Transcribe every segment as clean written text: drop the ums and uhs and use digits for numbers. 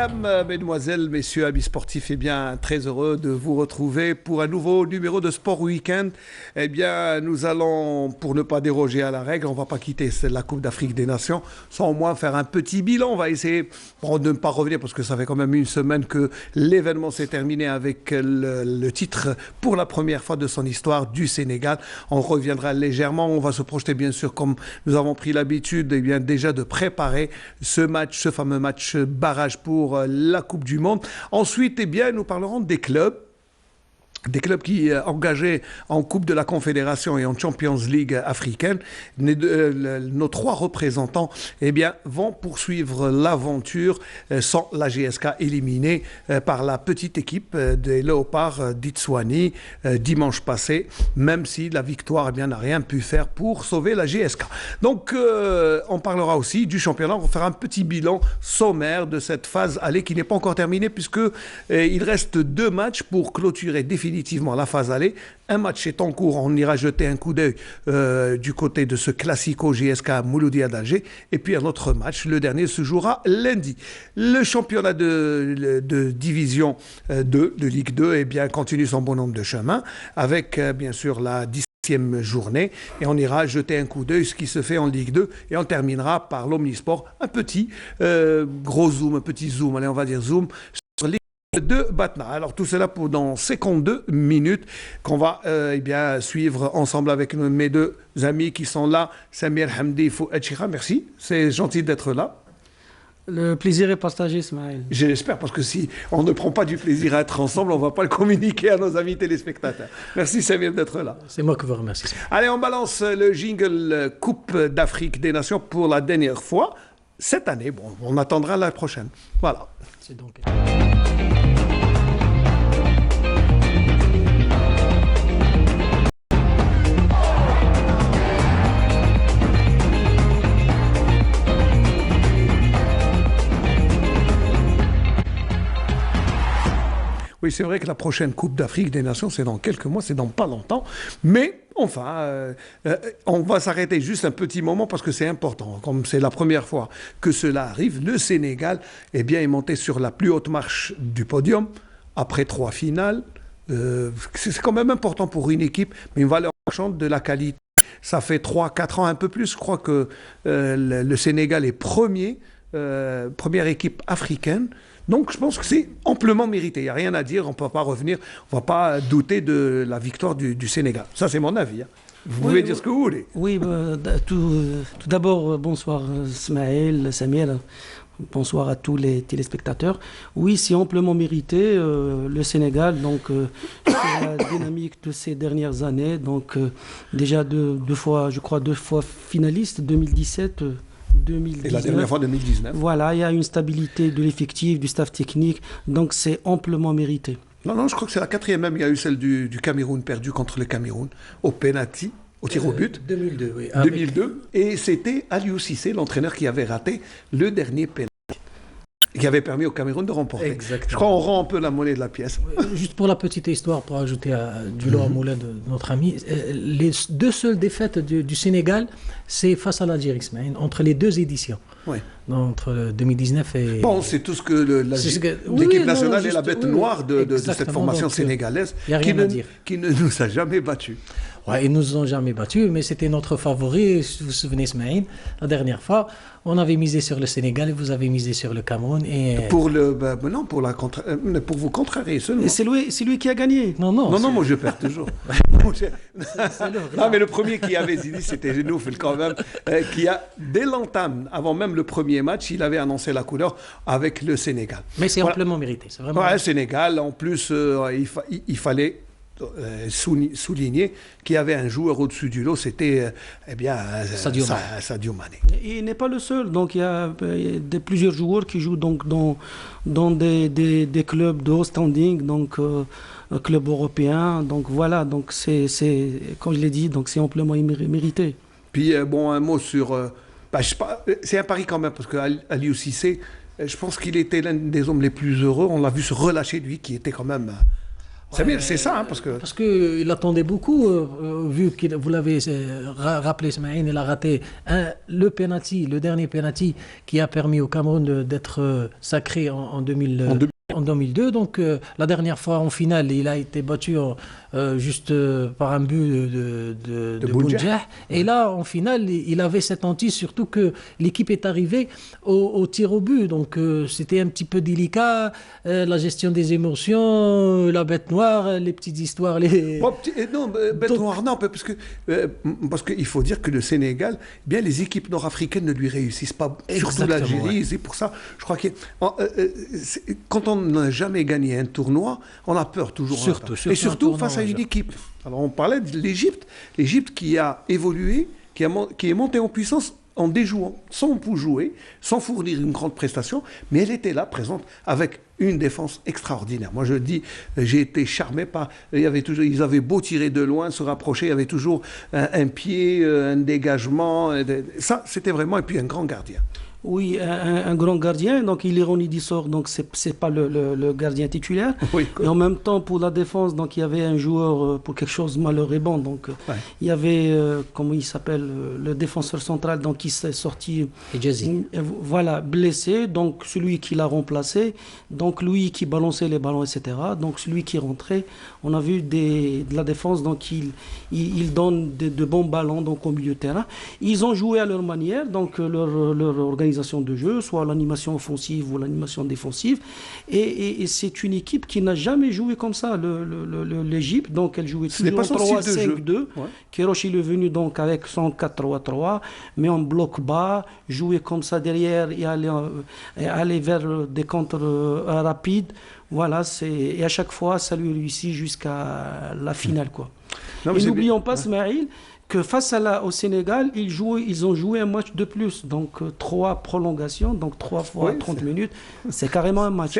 Mesdames, Mesdemoiselles, Messieurs, amis sportifs, eh bien, très heureux de vous retrouver pour un nouveau numéro de Sport Week-end. Eh bien, nous allons, pour ne pas déroger à la règle, on ne va pas quitter la Coupe d'Afrique des Nations, sans au moins faire un petit bilan. On va essayer de ne pas revenir, parce que ça fait quand même une semaine que l'événement s'est terminé avec le titre pour la première fois de son histoire du Sénégal. On reviendra légèrement, on va se projeter bien sûr, comme nous avons pris l'habitude, eh bien, déjà de préparer ce match, ce fameux match barrage pour la Coupe du Monde. Ensuite, eh bien, nous parlerons des clubs qui engagés en Coupe de la Confédération et en Champions League africaine. Nos trois représentants eh bien, vont poursuivre l'aventure sans la GSK éliminée par la petite équipe des Léopards d'Itswani dimanche passé, même si la victoire eh bien, n'a rien pu faire pour sauver la GSK. Donc, on parlera aussi du championnat. On va faire un petit bilan sommaire de cette phase aller qui n'est pas encore terminée, puisque il reste 2 matchs pour clôturer définitivement la phase aller. Un match est en cours, on ira jeter un coup d'œil du côté de ce classico GSK Mouloudia d'Alger. Et puis un autre match, le dernier se jouera lundi. Le championnat de division 2, de Ligue 2, eh bien, continue son bonhomme de chemin avec bien sûr la 10e journée, et on ira jeter un coup d'œil ce qui se fait en Ligue 2, et on terminera par l'Omnisport, un petit gros zoom, un petit zoom, allez on va dire zoom de Batna. Alors tout cela pendant 52 minutes qu'on va eh bien, suivre ensemble avec mes 2 amis qui sont là, Samir Hamdi, Fouad Chira. Merci, c'est gentil d'être là. Le plaisir est partagé, Ismaël. J'espère, parce que si on ne prend pas du plaisir à être ensemble, on ne va pas le communiquer à nos amis téléspectateurs. Merci Samir d'être là. C'est moi qui vous remercie. Allez, on balance le jingle Coupe d'Afrique des Nations pour la dernière fois. Cette année, bon, on attendra la prochaine. Voilà. C'est donc... Oui, c'est vrai que la prochaine Coupe d'Afrique des Nations, c'est dans quelques mois, c'est dans pas longtemps. Mais enfin, on va s'arrêter juste un petit moment parce que c'est important. Comme c'est la première fois que cela arrive, le Sénégal eh bien, est monté sur la plus haute marche du podium après 3 finales. C'est quand même important pour une équipe, mais une valeur marchande de la qualité. Ça fait 3-4 ans, un peu plus. Je crois que le Sénégal est première équipe africaine. Donc je pense que c'est amplement mérité. Il n'y a rien à dire, on ne peut pas revenir, on ne va pas douter de la victoire du Sénégal. Ça, c'est mon avis. Hein. Vous pouvez dire ce que vous voulez. Oui, tout d'abord, bonsoir Ismaël, Samir, bonsoir à tous les téléspectateurs. Oui, c'est amplement mérité. Le Sénégal, donc, sur la dynamique de ces dernières années, donc déjà deux fois finaliste, 2017. 2019. Et la dernière fois 2019. Voilà, il y a une stabilité de l'effectif, du staff technique, donc c'est amplement mérité. Non, je crois que c'est la 4e même. Il y a eu celle du Cameroun perdue contre le Cameroun, au penalty, au tir au but. 2002, oui. 2002. Et c'était Aliou Cissé, l'entraîneur, qui avait raté le dernier penalty, qui avait permis au Cameroun de remporter. Exactement. Je crois qu'on rend un peu la monnaie de la pièce. Juste pour la petite histoire, pour ajouter du lot à moulin de notre ami, les 2 seules défaites du Sénégal, c'est face à l'Algérie, entre les 2 éditions. Oui. Entre 2019 et... Bon, c'est tout ce que l'équipe nationale est la bête noire de cette formation sénégalaise qui ne nous a jamais battus. Ouais, ils ne nous ont jamais battus, mais c'était notre favori. Si vous vous souvenez, Ismaël, la dernière fois, on avait misé sur le Sénégal et vous avez misé sur le Cameroun. Et... pour vous contrarier seulement. Et c'est lui qui a gagné. Non, moi je perds toujours. Non, mais le premier qui avait dit, c'était Genouf, quand même, qui a, dès l'entame, avant même le premier match, il avait annoncé la couleur avec le Sénégal. Mais c'est amplement mérité. C'est vraiment... Ouais, Sénégal, en plus, il fallait souligner qu'il y avait un joueur au-dessus du lot, c'était Sadio Mané. Il n'est pas le seul, donc il y a plusieurs joueurs qui jouent donc dans des clubs de haut standing, donc clubs européens, donc voilà, donc c'est comme je l'ai dit, donc c'est amplement mérité. Puis bon, un mot sur, c'est un pari quand même, parce que Aliou Cissé, je pense qu'il était l'un des hommes les plus heureux, on l'a vu se relâcher lui, qui était quand même Samir, c'est ça, hein, parce que... Parce qu'il attendait beaucoup, vu que vous l'avez rappelé, Ismaïl, il a raté le dernier penalty qui a permis au Cameroun d'être sacré en 2002. Donc la dernière fois en finale, il a été battu juste par un but de Bounjah. Et là, en finale, il avait cette hantise, surtout que l'équipe est arrivée au tir au but. Donc c'était un petit peu délicat, la gestion des émotions, la bête noire, les petites histoires. Non, bête noire, non, parce qu'il faut dire que le Sénégal, bien les équipes nord-africaines ne lui réussissent pas, surtout l'Algérie. Ouais. C'est pour ça, je crois que quand on n'a jamais gagné un tournoi, on a peur toujours. Et surtout face à une équipe. Alors on parlait de l'Égypte, l'Égypte qui a évolué, qui est montée en puissance en déjouant, sans jouer, sans fournir une grande prestation, mais elle était là, présente, avec une défense extraordinaire. Moi je dis, j'ai été charmé par... ils avaient beau tirer de loin, se rapprocher, il y avait toujours un pied, un dégagement, ça c'était vraiment, et puis un grand gardien. Oui, un grand gardien, donc l'ironie du sort, donc c'est pas le gardien titulaire. Oui, et en même temps, pour la défense, donc il y avait un joueur pour quelque chose de malheur et bon. Donc ouais. Il y avait, comment il s'appelle, le défenseur central, donc qui s'est sorti, voilà, blessé. Donc celui qui l'a remplacé, donc lui qui balançait les ballons, etc. Donc celui qui rentrait, on a vu de la défense, donc il donne de bons ballons donc au milieu de terrain. Ils ont joué à leur manière, donc leur organisation de jeu, soit l'animation offensive ou l'animation défensive. Et c'est une équipe qui n'a jamais joué comme ça, l'Égypte. Donc elle jouait toujours en 3-5-2. Ouais. Kéroche il est venu donc avec son 4-3-3, mais en bloc bas, jouer comme ça derrière et aller vers des contres rapides. Voilà, et à chaque fois, ça lui réussit jusqu'à la finale, quoi. Non, et n'oublions pas, Smaïl, que face au Sénégal, ils ont joué un match de plus. Donc 3 prolongations, donc 3 fois 30 minutes. C'est carrément un match.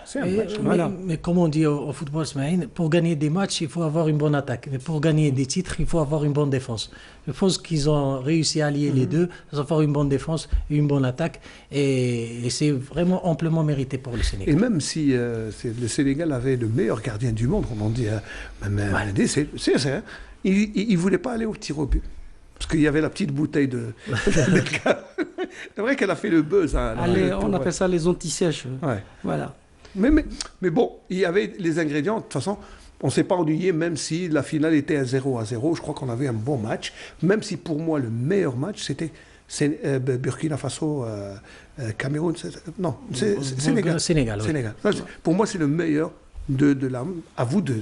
C'est un match. Voilà. Mais comme on dit au football, Smaïn, pour gagner des matchs, il faut avoir une bonne attaque. Mais pour gagner des titres, il faut avoir une bonne défense. Je pense qu'ils ont réussi à allier les deux, avoir une bonne défense et une bonne attaque. Et c'est vraiment amplement mérité pour le Sénégal. Et même si le Sénégal avait le meilleur gardien du monde, comme on dit, c'est il ne voulait pas aller au tir au but. Parce qu'il y avait la petite bouteille de... C'est vrai qu'elle a fait le buzz. Hein, on appelle ça les antisèches. Ouais. Voilà. Mais bon, il y avait les ingrédients. De toute façon, on ne s'est pas ennuyé, même si la finale était à 0-0. Je crois qu'on avait un bon match. Même si pour moi, le meilleur match, c'était Burkina Faso, Cameroun. Non, c'est Sénégal. Sénégal. Oui. Pour moi, c'est le meilleur. À vous deux.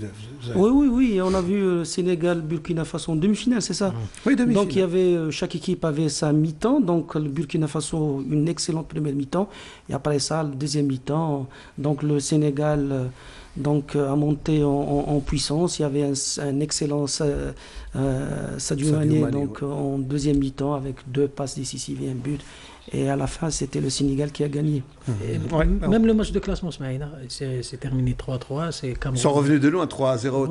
Oui, on a vu Sénégal, Burkina Faso en demi-finale, c'est ça. Oui, demi-finale. Donc il y avait, chaque équipe avait sa mi-temps, donc le Burkina Faso, une excellente première mi-temps, et après ça, le deuxième mi-temps, donc le Sénégal a monté en puissance. Il y avait un excellent Sadio Mané donc, en deuxième mi-temps avec 2 passes décisives et un but. Et à la fin, c'était le Sénégal qui a gagné. Même le match de classement, c'est terminé 3-3. Ils sont revenus de loin, 3-0,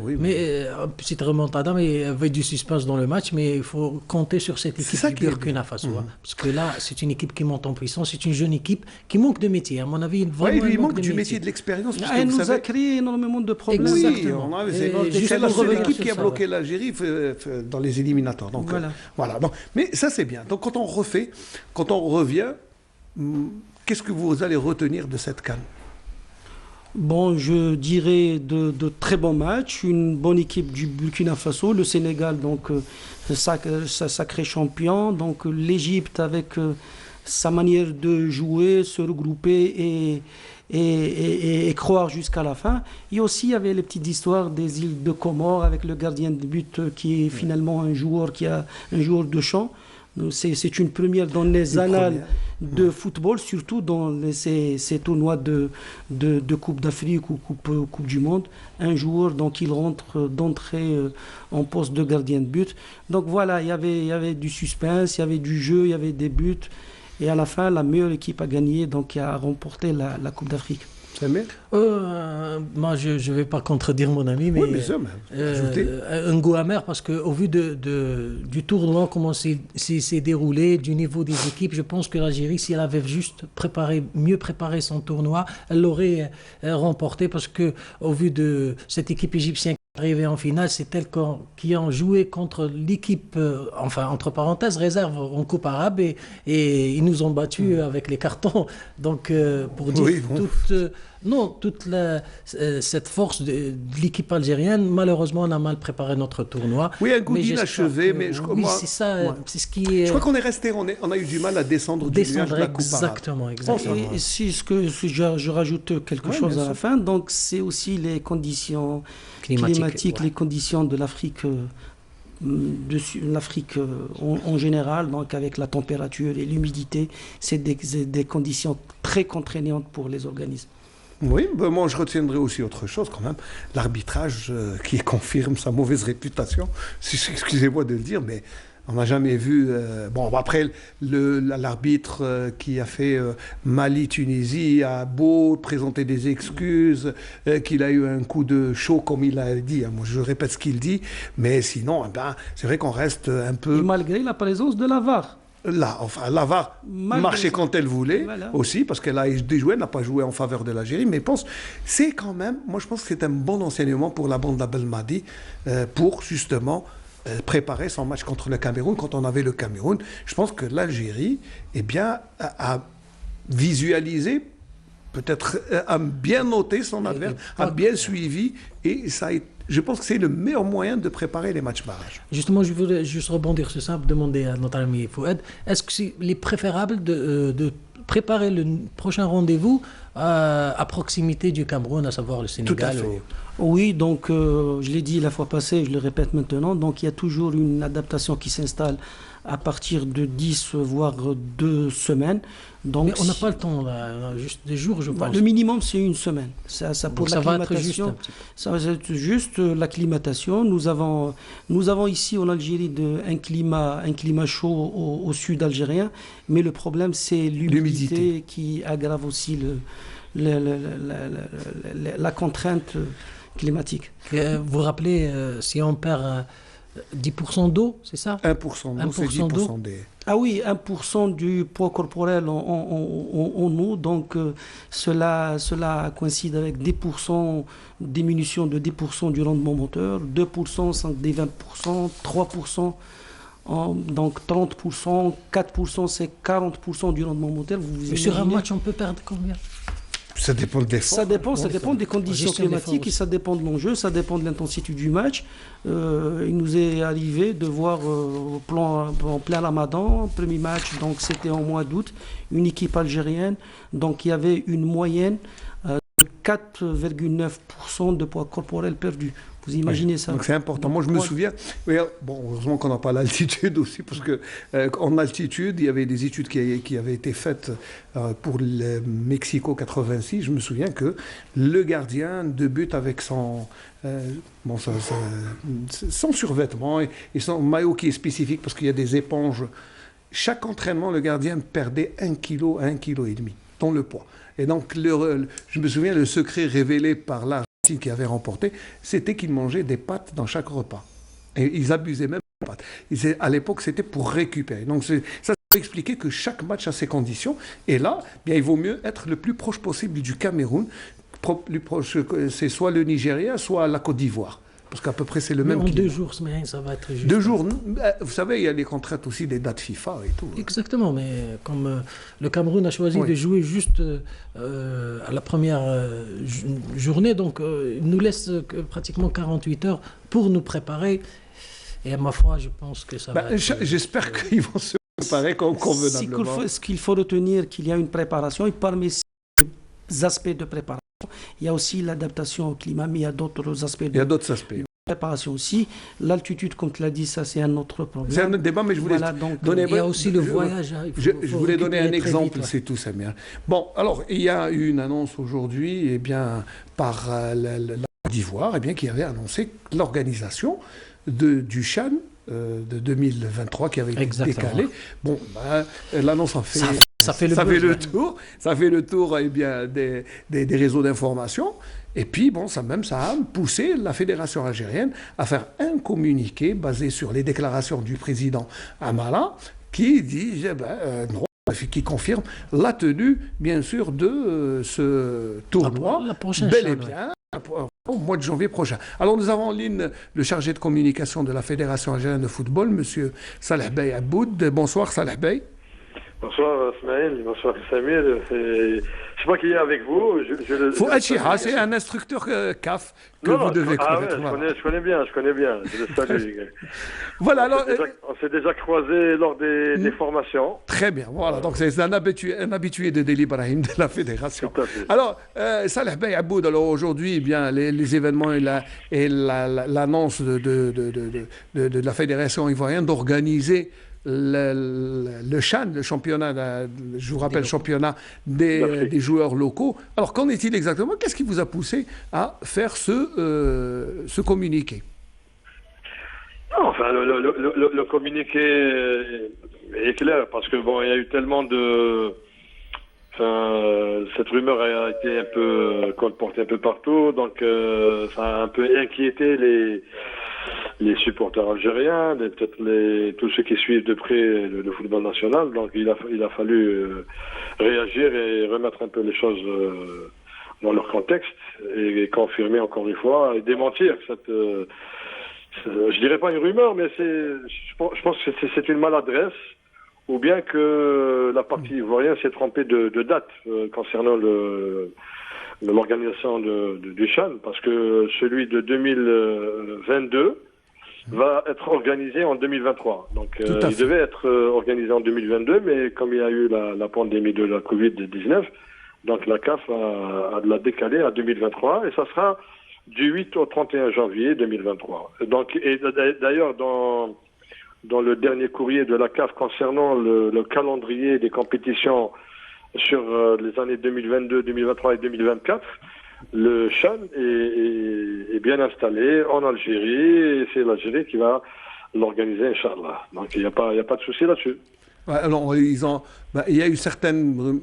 oui. Mais petite remontada, mais avec du suspense dans le match, mais il faut compter sur cette équipe du Burkina Faso. Parce que là, c'est une équipe qui monte en puissance, c'est une jeune équipe qui manque de métier. À mon avis, il manque du métier, de l'expérience. Elle nous a créé énormément de problèmes. C'est l'équipe qui a bloqué l'Algérie dans les éliminatoires. Donc, voilà. Mais ça, c'est bien. Donc, quand on revient, qu'est-ce que vous allez retenir de cette CAN? Bon, je dirais de très bons matchs, une bonne équipe du Burkina Faso, le Sénégal, donc sacré champion, donc l'Égypte avec sa manière de jouer, se regrouper et croire jusqu'à la fin. Et aussi, il y avait les petites histoires des îles de Comores avec le gardien de but qui est finalement un joueur de champ. C'est une première dans les annales de football, surtout dans ces tournois de Coupe d'Afrique ou Coupe du Monde. Un joueur, donc il rentre d'entrée en poste de gardien de but. Donc voilà, il y avait du suspense, il y avait du jeu, il y avait des buts. Et à la fin, la meilleure équipe a gagné, donc a remporté la Coupe d'Afrique. Moi, je ne vais pas contredire mon ami, mais, oui, un goût amer parce qu'au vu du tournoi, comment c'est déroulé, du niveau des équipes, je pense que l'Algérie, si elle avait juste mieux préparé son tournoi, elle l'aurait remporté parce qu'au vu de cette équipe égyptienne arrivé en finale, c'est elles qui ont joué contre l'équipe, enfin entre parenthèses, réserve en Coupe arabe et ils nous ont battus avec les cartons. Donc pour dire toute cette force de l'équipe algérienne, malheureusement on a mal préparé notre tournoi. Oui, un goût d'inachevé, mais c'est ça, c'est ce qui est... Je crois qu'on est resté, on a eu du mal à descendre du nuage de la Coupe arabe. Exactement. Et si je rajoute quelque chose à la fin, donc c'est aussi les conditions climatiques, les conditions de l'Afrique, en général, donc avec la température et l'humidité, c'est des conditions très contraignantes pour les organismes. Oui, ben moi je retiendrai aussi autre chose quand même, l'arbitrage qui confirme sa mauvaise réputation, excusez-moi de le dire, mais on n'a jamais vu... bon, après, l'arbitre qui a fait Mali-Tunisie a beau présenter des excuses, qu'il a eu un coup de chaud, comme il a dit. Hein, moi, je répète ce qu'il dit, mais sinon, c'est vrai qu'on reste un peu... Et malgré la présence de la VAR. La VAR marchait quand elle voulait, aussi, parce qu'elle a déjoué, elle n'a pas joué en faveur de l'Algérie, mais je pense que c'est un bon enseignement pour la bande d'Abdelmadi, pour justement... préparer son match contre le Cameroun. Quand on avait le Cameroun, je pense que l'Algérie a visualisé, peut-être a bien noté son adversaire, a bien suivi, et je pense que c'est le meilleur moyen de préparer les matchs barrages. Justement, je voudrais juste rebondir sur ça, demander à notre ami Fouad, est-ce qu'il est préférable de préparer le prochain rendez-vous à proximité du Cameroun, à savoir le Sénégal? Oui, donc je l'ai dit la fois passée, je le répète maintenant, donc il y a toujours une adaptation qui s'installe à partir de 10 voire 2 semaines. Donc, mais on n'a pas le temps, là, juste des jours, je pense. Le minimum, c'est une semaine. Ça pour l'acclimatation. Ça va être juste l'acclimatation. Nous avons ici en Algérie un climat chaud au sud algérien, mais le problème, c'est l'humidité qui aggrave aussi la contrainte climatique. Vous vous rappelez, si on perd 10% d'eau, c'est ça? 1% d'eau, c'est 10% des... Ah oui, 1% du poids corporel en eau, donc cela coïncide avec 10%, diminution de 10% du rendement moteur, 2% c'est des 20%, 3%, donc 30%, 4% c'est 40% du rendement moteur. Sur un match, on peut perdre combien? Ça dépend de l'effort. Ça dépend des conditions climatiques et ça dépend de l'enjeu, ça dépend de l'intensité du match. Il nous est arrivé de voir en plein Ramadan, premier match, donc c'était en mois d'août, une équipe algérienne, donc il y avait une moyenne de 4,9% de poids corporel perdu. Vous imaginez ça? Donc c'est important. Moi, je me souviens, heureusement qu'on n'a pas l'altitude aussi, parce qu'en altitude, il y avait des études qui avaient été faites pour le Mexico 86. Je me souviens que le gardien de but avec son survêtement et son maillot qui est spécifique, parce qu'il y a des éponges. Chaque entraînement, le gardien perdait 1 kg à 1,5 kg dans le poids. Et donc, je me souviens, le secret révélé par l'Argentine qui avait remporté, c'était qu'ils mangeaient des pâtes dans chaque repas. Et ils abusaient même des pâtes. À l'époque, c'était pour récupérer. Donc, ça peut expliquer que chaque match a ses conditions. Et là, bien, il vaut mieux être le plus proche possible du Cameroun. Plus proche, c'est soit le Nigeria, soit la Côte d'Ivoire. Parce qu'à peu près, c'est le même climat. 2 jours, ça va être juste. 2 jours. Vous savez, il y a les contraintes aussi des dates FIFA et tout. Exactement, mais comme le Cameroun a choisi de jouer juste à la première journée, donc il nous laisse pratiquement 48 heures pour nous préparer. Et à ma foi, je pense que ça va être... J'espère qu'ils vont se préparer convenablement. Ce qu'il faut retenir, qu'il y a une préparation, et parmi ces aspects de préparation, il y a aussi l'adaptation au climat, mais il y a d'autres aspects. Il y a d'autres aspects. Préparation aussi. L'altitude, comme tu l'as dit, ça c'est un autre problème. C'est un autre débat, mais je voulais donner... Il y a aussi le voyage. Je voulais donner un exemple, c'est tout, Samir. Bon, alors, il y a eu une annonce aujourd'hui, par la Côte d'Ivoire, qui avait annoncé l'organisation du CHAN de 2023 qui avait été décalé. Bon, l'annonce en fait Ça fait le tour. Ça fait le tour des réseaux d'information. Et puis, ça a poussé la Fédération algérienne à faire un communiqué basé sur les déclarations du président Amara qui dit, qui confirme la tenue, bien sûr, de ce tournoi, bel et bien, au mois de janvier prochain. Alors, nous avons en ligne le chargé de communication de la Fédération algérienne de football, M. Saleh Bey Aboud. Bonsoir, Saleh Bey. Bonsoir Ismaël, bonsoir Samir. Je sais pas qui est avec vous. Fouad Chiha, c'est un instructeur CAF que vous devez connaître. Je connais bien. Je le salue. Voilà, alors, on s'est déjà croisés lors des formations. Très bien, voilà. Donc c'est un habitué de Deli Ibrahim de la fédération. Tout à fait. Alors, Saleh Bey Aboud, alors aujourd'hui, les événements et l'annonce de la fédération ivoirienne d'organiser le CHAN, le championnat, je vous rappelle, championnat des joueurs locaux. Alors, qu'en est-il exactement? Qu'est-ce qui vous a poussé à faire ce communiqué? Enfin, le communiqué est clair parce que il y a eu tellement de... cette rumeur a été un peu colportée un peu partout, donc ça a un peu inquiété les supporters algériens, peut-être tous ceux qui suivent de près le football national. Donc il a fallu réagir et remettre un peu les choses dans leur contexte et confirmer encore une fois et démentir cette... je dirais pas une rumeur, mais je pense que c'est une maladresse, ou bien que la partie ivoirienne s'est trompée de date concernant l'organisation du CHAN, parce que celui de 2022 va être organisé en 2023. Donc il devait être organisé en 2022, mais comme il y a eu la pandémie de la Covid-19, donc la CAF l'a décalé à 2023, et ça sera du 8 au 31 janvier 2023. Donc, et d'ailleurs, dans le dernier courrier de la CAF concernant le calendrier des compétitions sur les années 2022, 2023 et 2024, le CHAN est bien installé en Algérie, et c'est l'Algérie qui va l'organiser, Inch'Allah. Donc il n'y a pas de souci là-dessus. Ouais, alors, il y a eu certaines...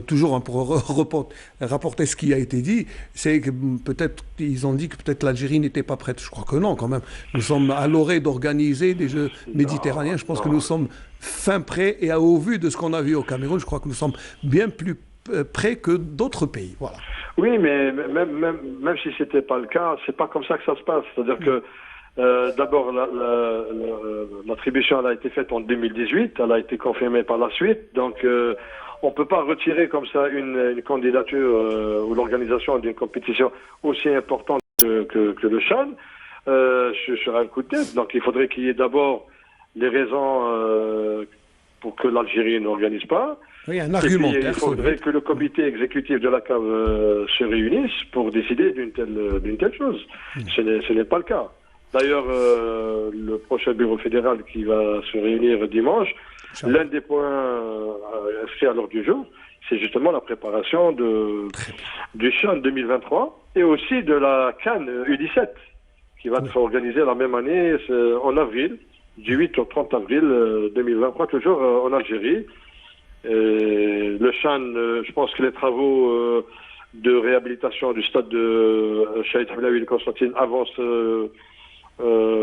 toujours pour rapporter ce qui a été dit, c'est que peut-être, ils ont dit que peut-être l'Algérie n'était pas prête. Je crois que non, quand même. Nous sommes à l'orée d'organiser des Jeux méditerranéens. Je pense que nous sommes fin prêts, et au vu de ce qu'on a vu au Cameroun, je crois que nous sommes bien plus près que d'autres pays. Voilà. Oui, mais même si ce n'était pas le cas, c'est pas comme ça que ça se passe. C'est-à-dire que d'abord, l'attribution elle a été faite en 2018, elle a été confirmée par la suite, donc on ne peut pas retirer comme ça une candidature ou l'organisation d'une compétition aussi importante que le CHAN sur un coup de tête. Donc il faudrait qu'il y ait d'abord les raisons pour que l'Algérie n'organise pas. Oui, un argumentaire. Il faudrait que le comité exécutif de la CAF se réunisse pour décider d'une telle chose. Ce n'est pas le cas. D'ailleurs, le prochain bureau fédéral qui va se réunir dimanche, l'un des points inscrits à l'ordre du jour, c'est justement la préparation du CHAN 2023 et aussi de la CAN U17 qui va être organisée la même année en avril, du 8 au 30 avril 2023, toujours en Algérie. Le CHAN, je pense que les travaux de réhabilitation du stade de Shahid Hamlaoui Constantine avancent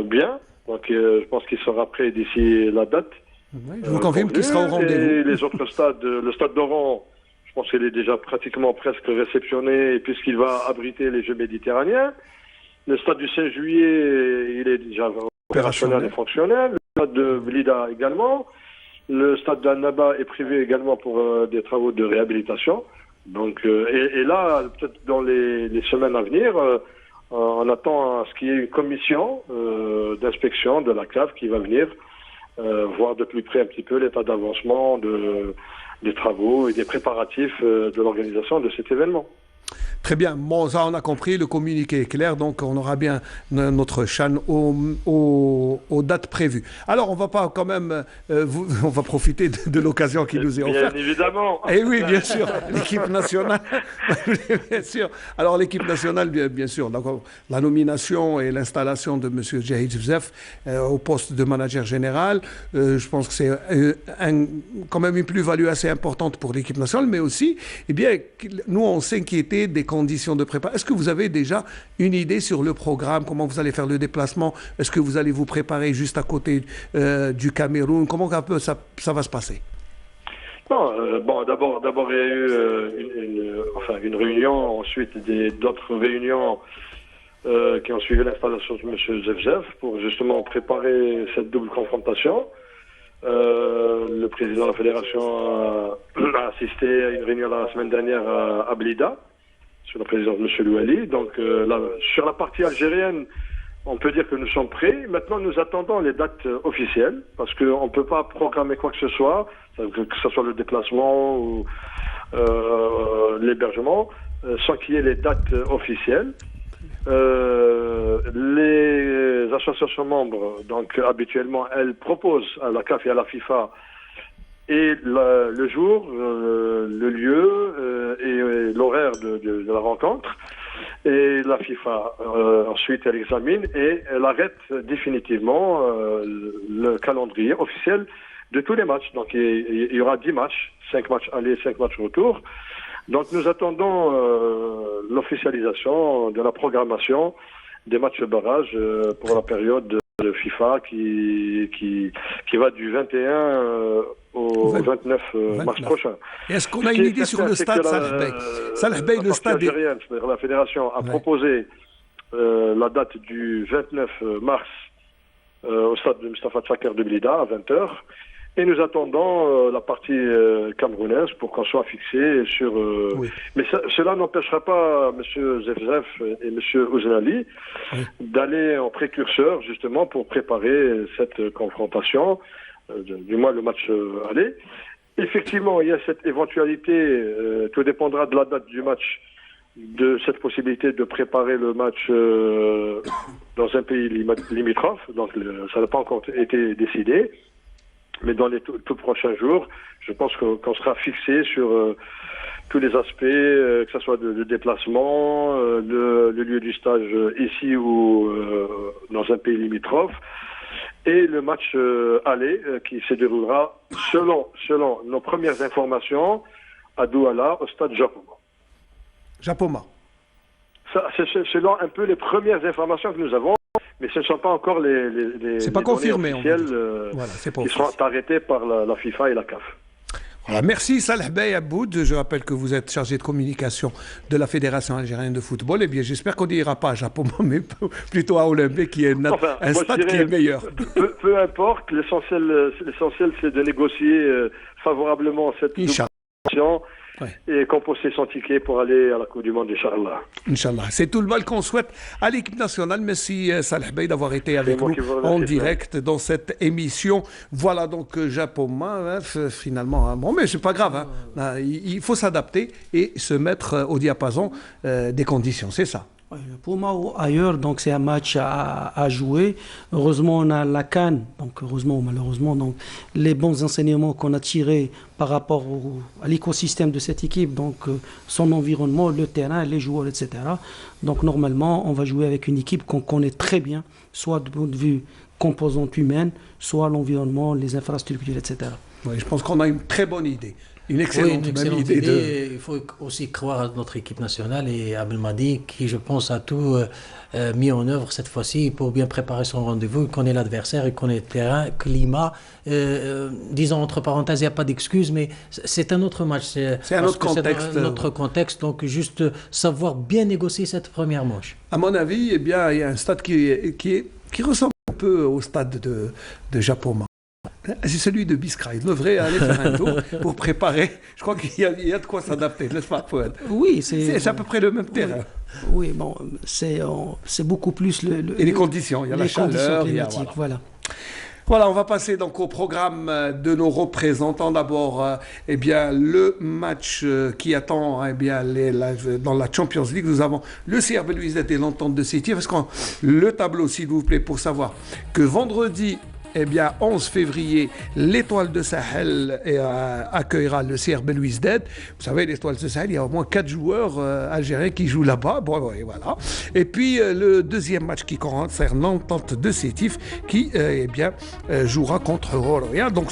bien, donc je pense qu'il sera prêt d'ici la date. Oui, je vous confirme qu'il sera au rendez-vous. Et les autres stades, le stade d'Oran, je pense qu'il est déjà pratiquement presque réceptionné puisqu'il va abriter les Jeux méditerranéens. Le stade du 16 juillet, il est déjà opérationnel et fonctionnel. Le stade de Blida également. Le stade d'Annaba est privé également pour des travaux de réhabilitation. Donc, et là, peut-être dans les semaines à venir, on attend à ce qu'il y ait une commission d'inspection de la CAF qui va venir voir de plus près un petit peu l'état d'avancement des travaux et des préparatifs de l'organisation de cet événement. Très bien. Bon, ça, on a compris. Le communiqué est clair. Donc, on aura bien notre CHAN aux dates prévues. Alors, on va pas quand même... on va profiter de l'occasion qui nous est offerte. Bien évidemment. Et oui, bien sûr. L'équipe nationale. Bien sûr. Alors, l'équipe nationale, bien sûr. Donc, la nomination et l'installation de M. Djahid Zefzef au poste de manager général, je pense que c'est quand même une plus-value assez importante pour l'équipe nationale, mais aussi, eh bien, nous, on s'inquiétait des conditions de préparation. Est-ce que vous avez déjà une idée sur le programme, comment vous allez faire le déplacement? Est-ce que vous allez vous préparer juste à côté du Cameroun? Comment un peu ça va se passer? Non, bon, d'abord, il y a eu une réunion, ensuite d'autres réunions qui ont suivi l'installation de M. Zefzef pour justement préparer cette double confrontation. Le président de la fédération a assisté à une réunion la semaine dernière à Blida, sous la présidence de M. Louali. Donc, sur la partie algérienne, on peut dire que nous sommes prêts. Maintenant, nous attendons les dates officielles, parce qu'on ne peut pas programmer quoi que ce soit, que ce soit le déplacement ou l'hébergement, sans qu'il y ait les dates officielles. Les associations membres, donc habituellement, elles proposent à la CAF et à la FIFA et le jour, le lieu et l'horaire de la rencontre. Et la FIFA ensuite elle examine et elle arrête définitivement le calendrier officiel de tous les matchs. Donc il y aura 10 matchs, 5 matchs aller, 5 matchs retour. Donc nous attendons l'officialisation de la programmation des matchs de barrage pour la période de FIFA qui va du 21 au 29 mars prochain. Et est-ce qu'on a une idée sur le stade, Salah Bey, le stade algérienne, c'est-à-dire la fédération a proposé la date du 29 mars au stade de Mustafa Tchaker de Blida à 20h. Et nous attendons la partie camerounaise pour qu'on soit fixé sur... Mais cela n'empêchera pas M. Zefzef et M. Ouznali d'aller en précurseur justement pour préparer cette confrontation, du moins le match aller. Effectivement, il y a cette éventualité, tout dépendra de la date du match, de cette possibilité de préparer le match dans un pays limitrophe. Donc ça n'a pas encore été décidé. Mais dans les tout prochains jours, je pense qu'on sera fixé sur tous les aspects, que ce soit de déplacement, le lieu du stage ici ou dans un pays limitrophe, et le match aller qui se déroulera selon nos premières informations à Douala, au stade Japoma. Japoma. C'est selon un peu les premières informations que nous avons. Mais ce ne sont pas encore les pas confirmé, officielles qui seront arrêtées par la FIFA et la CAF. Voilà, merci Salah Bey Aboud. Je rappelle que vous êtes chargé de communication de la Fédération algérienne de football. Eh bien, j'espère qu'on n'ira pas à Japoma, mais plutôt à Olymbe, qui est un stade qui est meilleur. Peu importe, l'essentiel c'est de négocier favorablement cette situation. Et composter son ticket pour aller à la Coupe du Monde, Inch'Allah. Inch'Allah. C'est tout le mal qu'on souhaite à l'équipe nationale. Merci Salah Bey d'avoir été avec nous en direct dans cette émission. Voilà donc Japoma, finalement. Bon, mais c'est pas grave. Il faut s'adapter et se mettre au diapason des conditions. C'est ça. Pour moi, ailleurs, donc c'est un match à jouer. Heureusement, on a la CAN, donc heureusement ou malheureusement, donc les bons enseignements qu'on a tirés par rapport à l'écosystème de cette équipe, donc son environnement, le terrain, les joueurs, etc. Donc normalement, on va jouer avec une équipe qu'on connaît très bien, soit de point de vue composante humaine, soit l'environnement, les infrastructures, etc. Oui, je pense qu'on a une très bonne idée. Une excellente idée. Il faut aussi croire à notre équipe nationale et à Belmadi qui, je pense, a tout mis en œuvre cette fois-ci pour bien préparer son rendez-vous. Il connaît l'adversaire, il connaît le terrain, climat. Disons entre parenthèses, il n'y a pas d'excuse, mais c'est un autre match. C'est un autre contexte. C'est un autre contexte, donc juste savoir bien négocier cette première manche. À mon avis, eh bien, il y a un stade qui ressemble un peu au stade de Japoma. C'est celui de Biskra. Il devrait aller faire un tour pour préparer. Je crois qu'il y a de quoi s'adapter, n'est-ce pas, Fouad? Oui, c'est à peu près le même terrain. Oui, bon, c'est beaucoup plus et les conditions, il y a la chaleur, climatiques, voilà. Voilà, on va passer donc au programme de nos représentants. D'abord, eh bien, le match qui attend eh bien, dans la Champions League. Nous avons le CR Belouizdad et l'Entente de Sétif. Est-ce qu'on le tableau, s'il vous plaît, pour savoir que vendredi, eh bien, 11 février, l'Étoile de Sahel accueillera le CR Belouizdad. Vous savez, l'Étoile de Sahel, il y a au moins 4 joueurs algériens qui jouent là-bas. Bon, et voilà. Et puis, le deuxième match qui concerne l'Entente de Sétif qui, eh bien, jouera contre Oroya. Donc,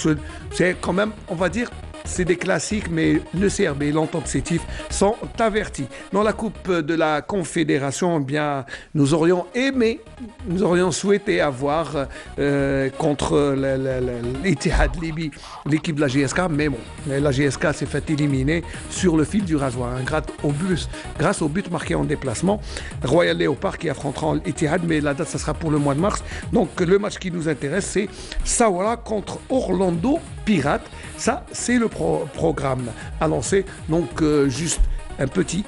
c'est quand même, on va dire, c'est des classiques, mais le CRB et l'Entente Sétif sont avertis. Dans la Coupe de la Confédération, eh bien, nous aurions souhaité avoir contre l'Ittihad Libye l'équipe de la GSK, mais bon, la GSK s'est fait éliminer sur le fil du rasoir, hein, grâce au but marqué en déplacement. Royal Léopard qui affrontera l'Ittihad, mais la date, ça sera pour le mois de mars. Donc le match qui nous intéresse, c'est Saoura contre Orlando Pirates. Ça, c'est le programme annoncé. Donc, juste un petit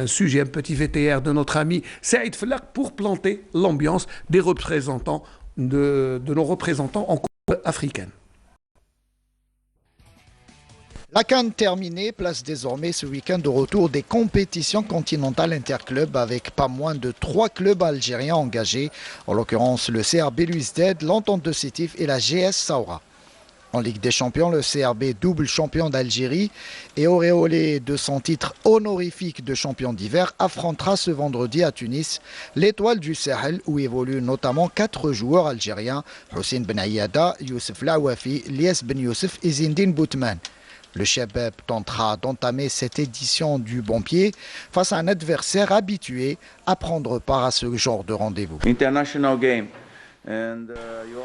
sujet, un petit VTR de notre ami Saïd Flak pour planter l'ambiance des représentants de nos représentants en Coupe africaine. La CAN terminée, place désormais ce week-end de retour des compétitions continentales interclubs avec pas moins de 3 clubs algériens engagés, en l'occurrence le CR Belouizdad, l'Entente de Sétif et la GS Saoura. En Ligue des Champions, le CRB, double champion d'Algérie et auréolé de son titre honorifique de champion d'hiver, affrontera ce vendredi à Tunis l'Étoile du Sahel où évoluent notamment 4 joueurs algériens, Houssine Ben Aïada, Youssef Laouafi, Lies Ben Youssef et Zindine Boutman. Le Chebeb tentera d'entamer cette édition du bon pied face à un adversaire habitué à prendre part à ce genre de rendez-vous. International game.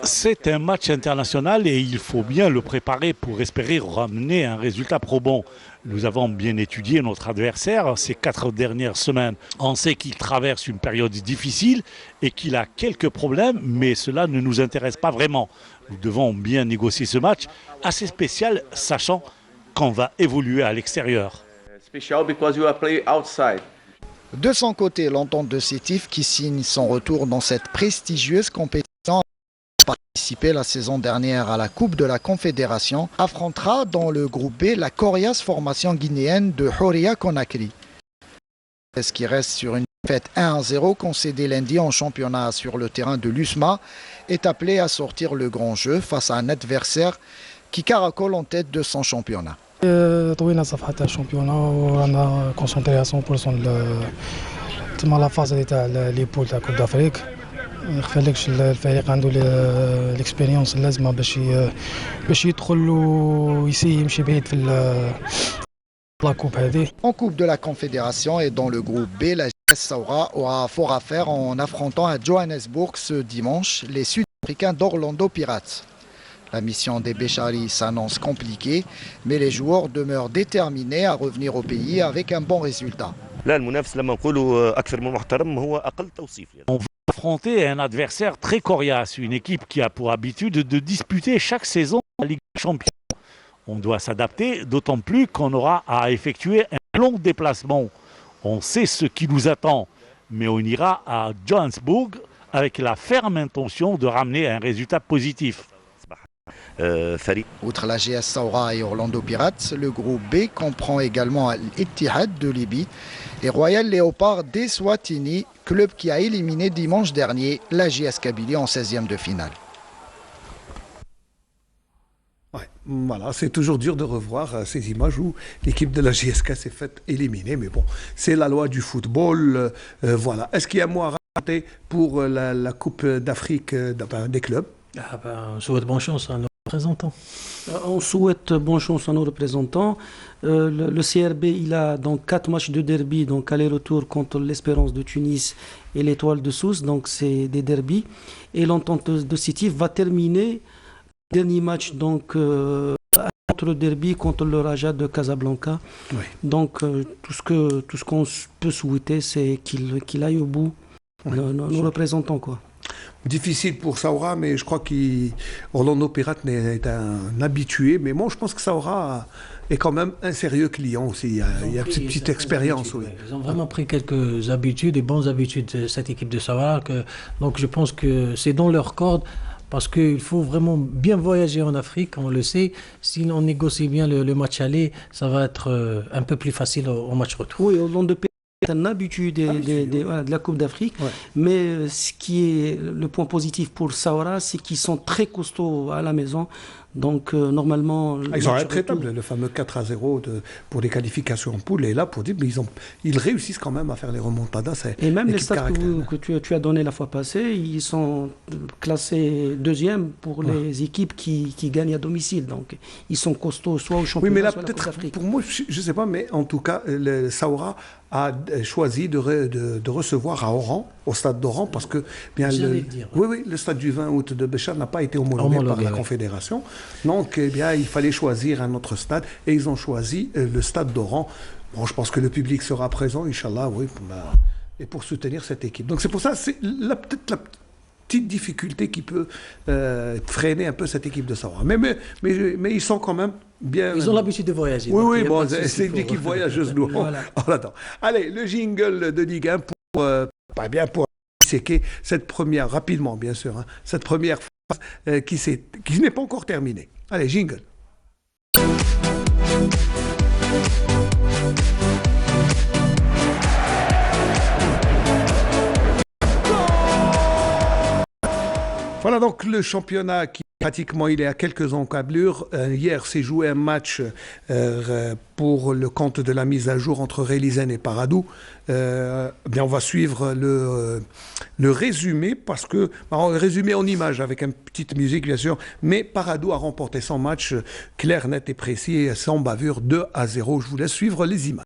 C'est un match international et il faut bien le préparer pour espérer ramener un résultat probant. Nous avons bien étudié notre adversaire ces 4 dernières semaines. On sait qu'il traverse une période difficile et qu'il a quelques problèmes, mais cela ne nous intéresse pas vraiment. Nous devons bien négocier ce match assez spécial, sachant qu'on va évoluer à l'extérieur. De son côté, l'Entente de Sétif, qui signe son retour dans cette prestigieuse compétition, a participé la saison dernière à la Coupe de la Confédération, affrontera dans le groupe B la coriace formation guinéenne de Horia Conakry. Ce qui reste sur une défaite 1-0 concédée lundi en championnat sur le terrain de l'USMA est appelé à sortir le grand jeu face à un adversaire qui caracole en tête de son championnat. طوينا صفحة تاع الشامبيونا ورانا كونسونطري 100% تما لا فاز تاع لي بول تاع كوب دافريك ما يخفالكش الفريق عنده ليكسبيريونس اللازمه باش يدخل ويسي يمشي بعيد في لا كوب هذه. En Coupe de la Confédération et dans le groupe B, la GS Saoura aura fort à faire en affrontant à Johannesburg ce dimanche les Sud-Africains d'Orlando Pirates. La mission des Béchari s'annonce compliquée, mais les joueurs demeurent déterminés à revenir au pays avec un bon résultat. On va affronter un adversaire très coriace, une équipe qui a pour habitude de disputer chaque saison la Ligue des Champions. On doit s'adapter, d'autant plus qu'on aura à effectuer un long déplacement. On sait ce qui nous attend, mais on ira à Johannesburg avec la ferme intention de ramener un résultat positif. Outre la GS Saoura et Orlando Pirates, le groupe B comprend également l'Ittihad de Libye et Royal Léopard d'Eswatini, club qui a éliminé dimanche dernier la GS Kabylie en 16e de finale. Ouais, voilà, c'est toujours dur de revoir ces images où l'équipe de la GSK s'est faite éliminer, mais bon, c'est la loi du football. Voilà. Est-ce qu'il y a un mot à raconter pour la Coupe d'Afrique des clubs? On souhaite bonne chance à nos représentants. On souhaite bonne chance à nos représentants. Le CRB, il a donc 4 matchs de derby, donc aller-retour contre l'Espérance de Tunis et l'Étoile de Sousse, donc c'est des derbys. Et l'Entente de Sétif va terminer le dernier match donc contre le derby contre le Raja de Casablanca. Oui. Donc tout ce qu'on peut souhaiter, c'est qu'il aille au bout, nos représentants, quoi. Difficile pour Saoura, mais je crois qu'Orlando Pirates est un habitué. Mais moi, je pense que Saoura est quand même un sérieux client aussi. Il y a cette petite expérience. Oui. Ils ont vraiment pris quelques habitudes, des bonnes habitudes de cette équipe de Saoura. Donc je pense que c'est dans leur corde. parce qu'il faut vraiment bien voyager en Afrique, on le sait. Si on négocie bien le match aller, ça va être un peu plus facile au match retour. Oui, au long de c'est un habitué de la Coupe d'Afrique, mais ce qui est le point positif pour Saoura, c'est qu'ils sont très costauds à la maison. Donc, normalement... Ils ont un traitable, le fameux 4-0 pour les qualifications en poule est là pour dire, mais ils réussissent quand même à faire les remontadas. Et même les stats que tu as donné la fois passée, ils sont classés deuxième pour les équipes qui gagnent à domicile. Donc, ils sont costauds soit au championnat, mais là, soit à la Coupe d'Afrique. Pour moi, je ne sais pas, mais en tout cas, le Saoura a choisi de recevoir à Oran, au stade d'Oran, parce que le stade du 20 août de Béchar n'a pas été homologué par la Confédération. Donc, il fallait choisir un autre stade et ils ont choisi le stade d'Oran. Bon, je pense que le public sera présent, Inch'Allah, et pour soutenir cette équipe. Donc, c'est pour ça, c'est peut-être la petite difficulté qui peut freiner un peu cette équipe de Saoura. Mais ils sont quand même bien... Ils ont l'habitude de voyager. Oui, c'est une équipe voyageuse, nous. Voilà. Allez, le jingle de Ligue 1 pour disséquer cette première, rapidement bien sûr, cette première phase qui n'est pas encore terminée. Allez, jingle. Voilà donc le championnat qui pratiquement il est à quelques encablures. Hier s'est joué un match pour le compte de la mise à jour entre Rélizen et Paradou. On va suivre le résumé parce que résumé en images avec une petite musique bien sûr. Mais Paradou a remporté son match clair, net et précis et sans bavure 2-0. Je vous laisse suivre les images.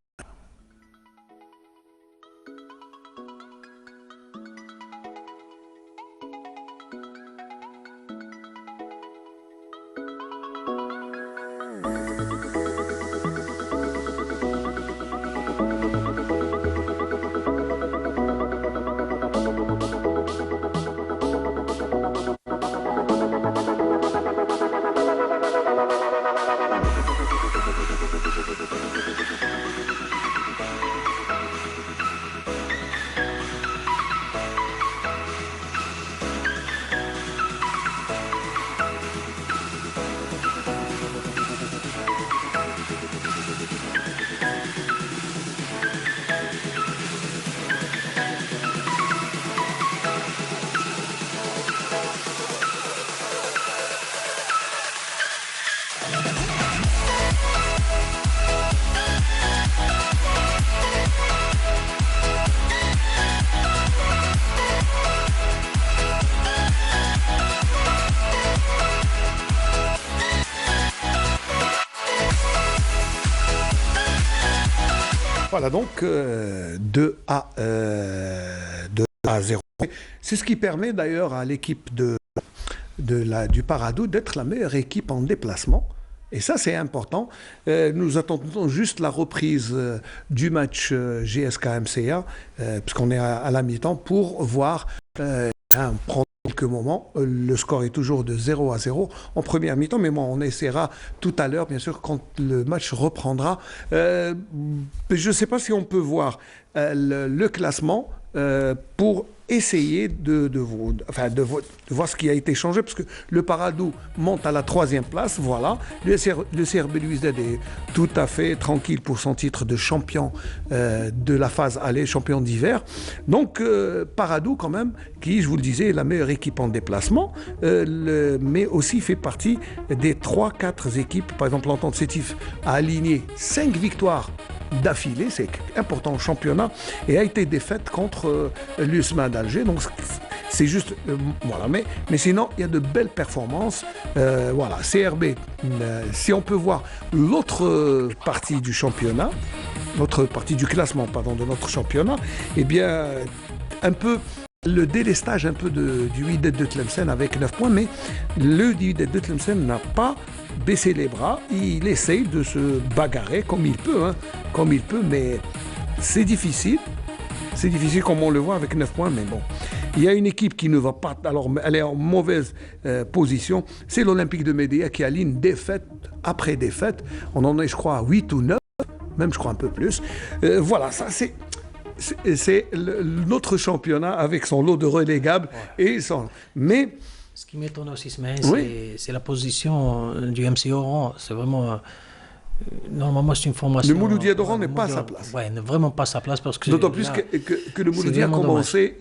Voilà donc 2 à 0. C'est ce qui permet d'ailleurs à l'équipe du Paradou d'être la meilleure équipe en déplacement. Et ça, c'est important. Nous attendons juste la reprise du match GSK-MCA, puisqu'on est à la mi-temps, pour voir prendre quelques moments. Le score est toujours de 0-0 en première mi-temps, mais on essaiera tout à l'heure, bien sûr, quand le match reprendra. Je ne sais pas si on peut voir le classement pour essayer de voir ce qui a été changé, parce que le Paradou monte à la 3e place, voilà. Le CRB Belouizdad est tout à fait tranquille pour son titre de champion de la phase aller, champion d'hiver. Donc Paradou quand même, qui, je vous le disais, est la meilleure équipe en déplacement, mais aussi fait partie des 3-4 équipes. Par exemple, l'Entente Sétif a aligné 5 victoires d'affilée, c'est important au championnat, et a été défaite contre l'USMA d'Alger. Donc c'est juste voilà, mais sinon il y a de belles performances. Voilà, CRB, si on peut voir l'autre partie du championnat, l'autre partie du classement de notre championnat, eh bien un peu le délestage un peu du Wydad de Tlemcen avec 9 points, mais le Wydad de Tlemcen n'a pas baissé les bras. Il essaye de se bagarrer comme il peut, mais c'est difficile. C'est difficile comme on le voit avec 9 points, mais bon. Il y a une équipe qui ne va pas, alors elle est en mauvaise position, c'est l'Olympique de Médéa qui aligne défaite après défaite. On en est, je crois, à 8 ou 9, même je crois un peu plus. Voilà, ça c'est notre championnat avec son lot de relégables. Mais Ce qui m'étonne aussi, c'est la position du MC Oran. C'est vraiment... Normalement, c'est une formation... Le Mouloudia d'Oran n'est pas à sa place. Oui, vraiment pas à sa place parce que... D'autant plus que le Mouloudia a commencé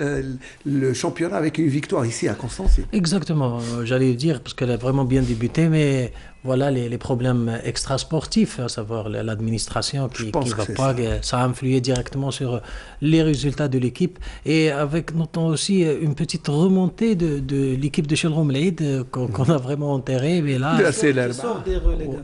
le championnat avec une victoire ici à Constance. Exactement, j'allais dire, parce qu'elle a vraiment bien débuté, mais voilà les problèmes extrasportifs, à savoir l'administration qui va pas, ça a influé directement sur les résultats de l'équipe. Et avec, notons aussi une petite remontée de l'équipe de Chelrom Laïd qu'on a vraiment enterré. Mais là, le RCR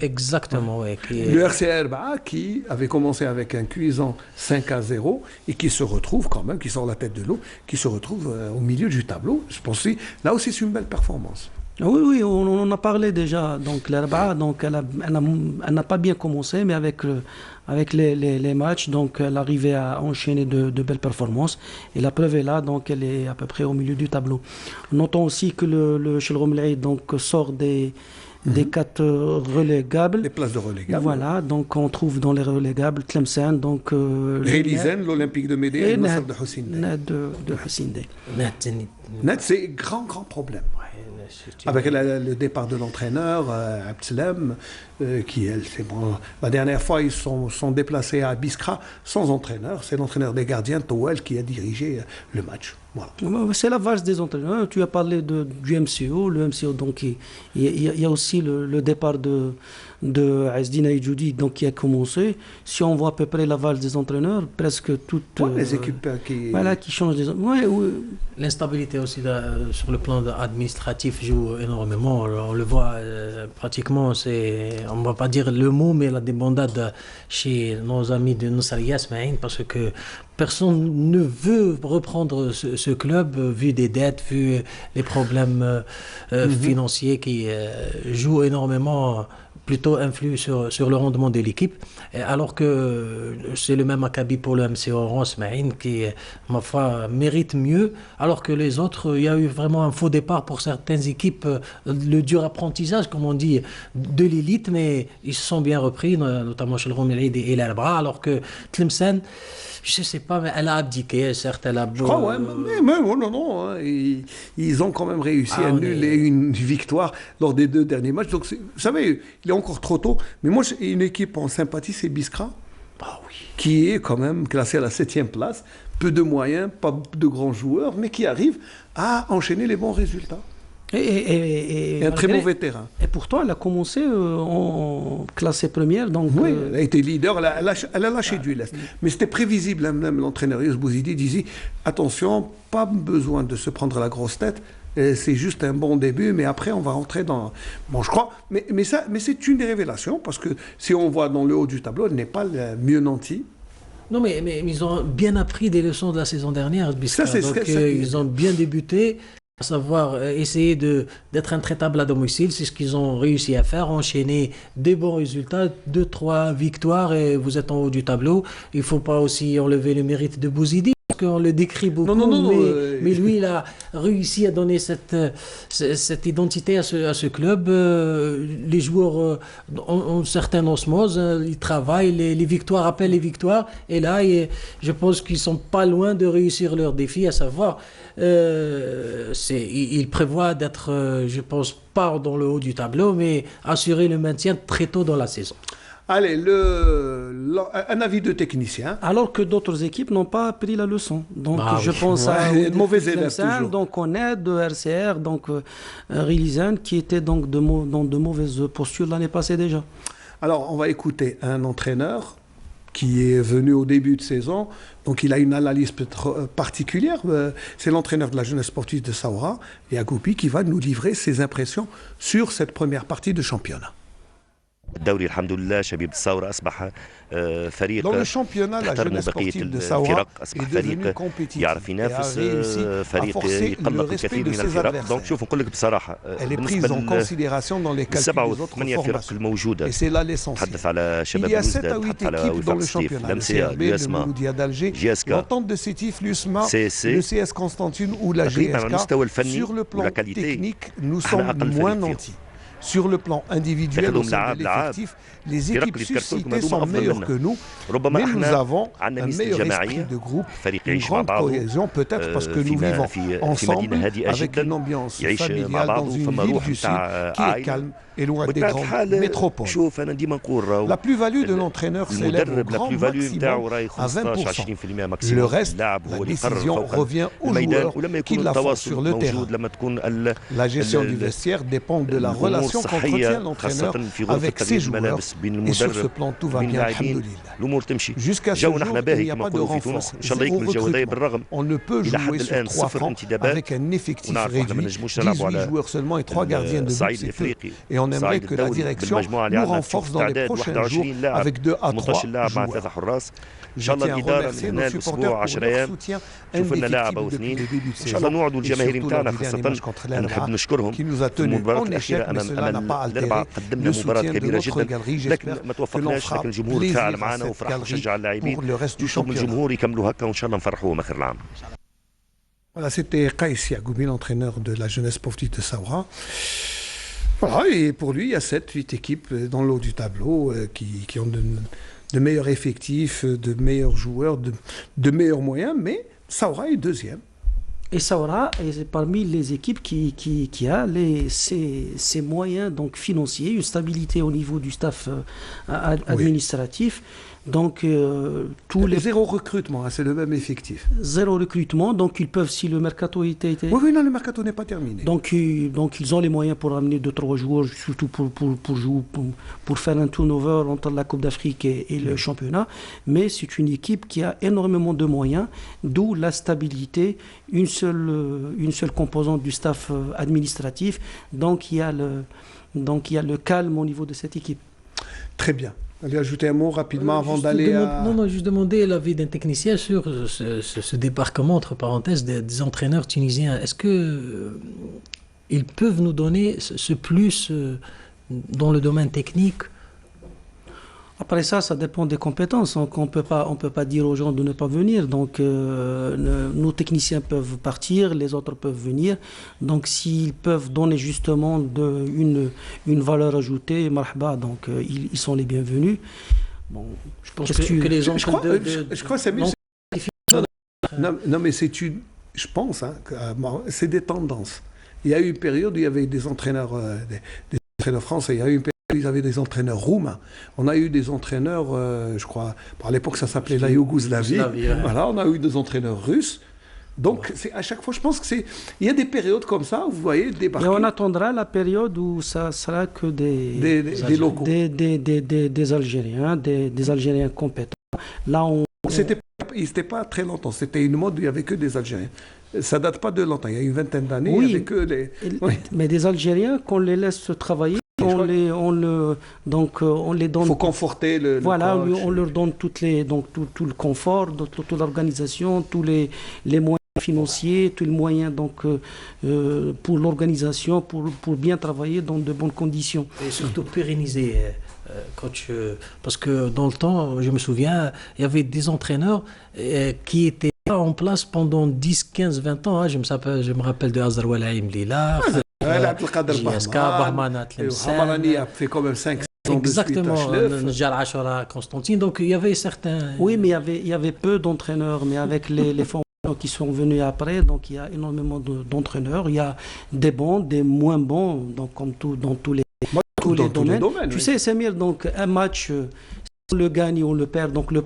exactement, ouais, le RCR qui avait commencé avec un cuisant 5-0 et qui se retrouve quand même, qui sort la tête de l'eau, qui se retrouve au milieu du tableau. Je pense que là aussi c'est une belle performance. Oui, on en a parlé déjà. Donc l'Arba'a, donc elle n'a pas bien commencé, mais avec les matchs, donc elle arrivait à enchaîner de belles performances. Et la preuve est là, donc elle est à peu près au milieu du tableau. Notons aussi que le Chelrom Laïd donc sort des 4 relégables. Les places de relégables. Voilà, donc on trouve dans les relégables Tlemcen, donc Rélizen, l'Olympique de Médé et Nasser de Houssine. de Houssine. Net, c'est grand problème. Avec le départ de l'entraîneur, Abtselem, qui, la dernière fois, ils sont déplacés à Biskra sans entraîneur. C'est l'entraîneur des gardiens, Towel, qui a dirigé le match. Voilà. C'est la valse des entraîneurs. Tu as parlé du MCO. Le MCO, donc, il y a aussi le départ de Azdina Idjoudi, donc qui a commencé. Si on voit à peu près la valse des entraîneurs, presque toutes les équipes qui changent des L'instabilité aussi sur le plan administratif joue énormément. On le voit pratiquement, on ne va pas dire le mot, mais la débandade chez nos amis de Nusra Yasmaïn, parce que personne ne veut reprendre ce club, vu des dettes, vu les problèmes financiers qui jouent énormément, plutôt influent sur le rendement de l'équipe, alors que c'est le même acabit pour le MC Oran Smaïn qui, ma foi, mérite mieux, alors que les autres, il y a eu vraiment un faux départ pour certaines équipes, le dur apprentissage, comme on dit, de l'élite, mais ils se sont bien repris, notamment chez le Romelid et l'Albra, alors que Tlemcen, je ne sais pas, mais elle a abdiqué, certes, elle a... Je crois, mais non. Ils ont quand même réussi à annuler une victoire lors des 2 derniers matchs. Donc, vous savez, il est encore trop tôt. Mais moi, j'ai une équipe en sympathie, c'est Biskra, qui est quand même classée à la 7e place. Peu de moyens, pas de grands joueurs, mais qui arrive à enchaîner les bons résultats. Et un très mauvais terrain. Et pourtant, elle a commencé en classée première. Donc, oui, elle a été leader, elle a lâché du lest. Mais c'était prévisible, même l'entraîneur Yous Bouzidi disait attention, pas besoin de se prendre la grosse tête, c'est juste un bon début, mais après on va rentrer dans... Bon, je crois, mais c'est une des révélations, parce que si on voit dans le haut du tableau, elle n'est pas le mieux nantie. Non, mais ils ont bien appris des leçons de la saison dernière, ils ont bien débuté. À savoir essayer d'être intraitable à domicile, c'est ce qu'ils ont réussi à faire, enchaîner des bons résultats, 2-3 victoires et vous êtes en haut du tableau. Il ne faut pas aussi enlever le mérite de Bouzidi, parce qu'on le décrit beaucoup, mais lui il a réussi à donner cette identité à ce club. Les joueurs ont une certaine osmose, ils travaillent, les victoires appellent les victoires, et là je pense qu'ils ne sont pas loin de réussir leur défi, à savoir il prévoit d'être, je pense, pas dans le haut du tableau, mais assurer le maintien très tôt dans la saison. Allez, un avis de technicien. Alors que d'autres équipes n'ont pas appris la leçon. Donc, je pense à mauvais élèves toujours. Donc, on est de RCR, donc Rélizen, qui était donc dans de mauvaises postures l'année passée déjà. Alors, on va écouter un entraîneur qui est venu au début de saison, donc il a une analyse particulière. C'est l'entraîneur de la jeunesse sportive de Saoura, Yagoupi, qui va nous livrer ses impressions sur cette première partie de championnat. الدوري الحمد لله شبيب الثورة أصبح فريق Dans le championnat, la jeunesse sportive de Saoura est devenue compétitive يعرف ينافس فريق يقلق الكثير من الفرق. دونك شوف نقول لك بصراحة elle est prise en considération dans les calculs des autres formations. Et c'est là l'essentiel. Il y a 7 à 8 équipes dans le championnat. Le CRB, le Mouloudia d'Alger, l'entente de Sétif, l'USMA, le CS Constantine ou la GSK. Sur le plan technique, nous sommes moins nantis. sur le plan individuel au sein de l'effectif, les équipes suscitées sont meilleures que nous, mais nous avons un meilleur esprit de groupe, une grande cohésion, peut-être parce que nous vivons ensemble avec une ambiance familiale dans une ville du Sud qui est calme et loin des grandes métropoles. La plus-value de l'entraîneur s'élève au grand maximum à 20%. Le reste, la décision revient aux joueurs qui la font sur le terrain. La gestion du vestiaire dépend de la relation qu'entretient l'entraîneur avec ses joueurs. Et sur ce plan, tout va bien, alhamdoulilah. Jusqu'à ce jour, il n'y a pas de renfort. Zéro recrutement. On ne peut jouer sur 3 francs avec un effectif réduit. 18 joueurs seulement et 3 gardiens de but, c'est peu. Et on aimerait que la direction nous renforce dans les prochains jours avec 2 à 3 joueurs. Je tiens à remercier nos supporters pour leur soutien indéfectible depuis le début de saison et surtout lors du dernier match contre l'Al-Ahly qui nous a tenus en échec, mais cela n'a pas altéré le soutien de notre galerie. J'espère que l'on fera plaisir à cette galerie pour le reste du championnat. Voilà, c'était Kaïs Yagoubi, l'entraîneur de la jeunesse sportive de Saoura. Voilà, et pour lui, il y a 7-8 équipes dans le haut du tableau qui ont de meilleurs effectifs, de meilleurs joueurs, de meilleurs moyens, mais Saoura est deuxième. Et Saoura est parmi les équipes qui a ses moyens donc financiers, une stabilité au niveau du staff administratif. Donc, tous les... Zéro recrutement, hein, c'est le même effectif. Zéro recrutement, donc ils peuvent, si le mercato était... Oui, non, le mercato n'est pas terminé. Donc ils ont les moyens pour amener 2-3 joueurs, surtout pour faire un turnover entre la Coupe d'Afrique et le championnat. Mais c'est une équipe qui a énormément de moyens, d'où la stabilité, une seule composante du staff administratif. Donc il y a le calme au niveau de cette équipe. Très bien. Allez ajouter un mot rapidement avant d'aller à... Non, juste demander l'avis d'un technicien sur ce débarquement, entre parenthèses, des entraîneurs tunisiens. Est-ce qu'ils peuvent nous donner ce plus dans le domaine technique? Après ça dépend des compétences. Donc on peut pas dire aux gens de ne pas venir. Donc nos techniciens peuvent partir, les autres peuvent venir. Donc s'ils peuvent donner justement une valeur ajoutée, marhaba, donc ils sont les bienvenus. Bon, je pense que les gens... Je crois que c'est mieux. Non, mais je pense que c'est des tendances. Il y a eu une période où il y avait des entraîneurs français, il y a eu une période où ils avaient des entraîneurs roumains. On a eu des entraîneurs, je crois, à l'époque ça s'appelait la Yougoslavie. Voilà, on a eu des entraîneurs russes. Donc à chaque fois, je pense qu'il y a des périodes comme ça, où vous voyez débarquer. Et on attendra la période où ça sera que des locaux, des Algériens, des Algériens compétents. Là, c'était pas très longtemps. C'était une mode où il y avait que des Algériens. Ça date pas de longtemps. Il y a une vingtaine d'années, il y avait que les. Mais des Algériens qu'on les laisse travailler. On les donne. Il faut conforter le coach. On leur donne tout le confort, toute l'organisation, tous les moyens financiers, tous les moyens pour l'organisation, pour bien travailler dans de bonnes conditions. Et surtout pérenniser. Coach, parce que dans le temps, je me souviens, il y avait des entraîneurs qui étaient en place pendant 10, 15, 20 ans. Je me rappelle de Azar Walaïm Lila. JSK, Bahmanat, Hamalani a fait quand même 5 ans. Exactement, Njar Ashara, Constantine. Donc il y avait certains. Oui, mais il y avait peu d'entraîneurs, mais avec les fonds qui sont venus après, donc il y a énormément d'entraîneurs. Il y a des bons, des moins bons, donc comme dans tous les domaines. Tu sais, Samir, donc un match, on le gagne ou on le perd, donc le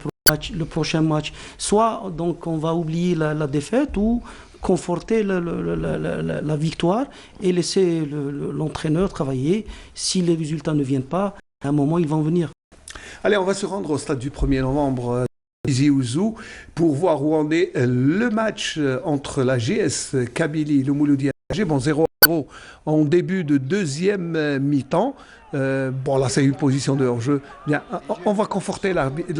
prochain match, soit donc on va oublier la défaite ou conforter la victoire et laisser l'entraîneur travailler. Si les résultats ne viennent pas, à un moment, ils vont venir. Allez, on va se rendre au stade du 1er novembre Tizi Ouzou pour voir où en est le match entre la GS Kabylie et le Mouloudia. Bon, 0-0 en début de deuxième mi-temps. Bon, là, c'est une position de hors-jeu. Bien, on va conforter l'arbitre.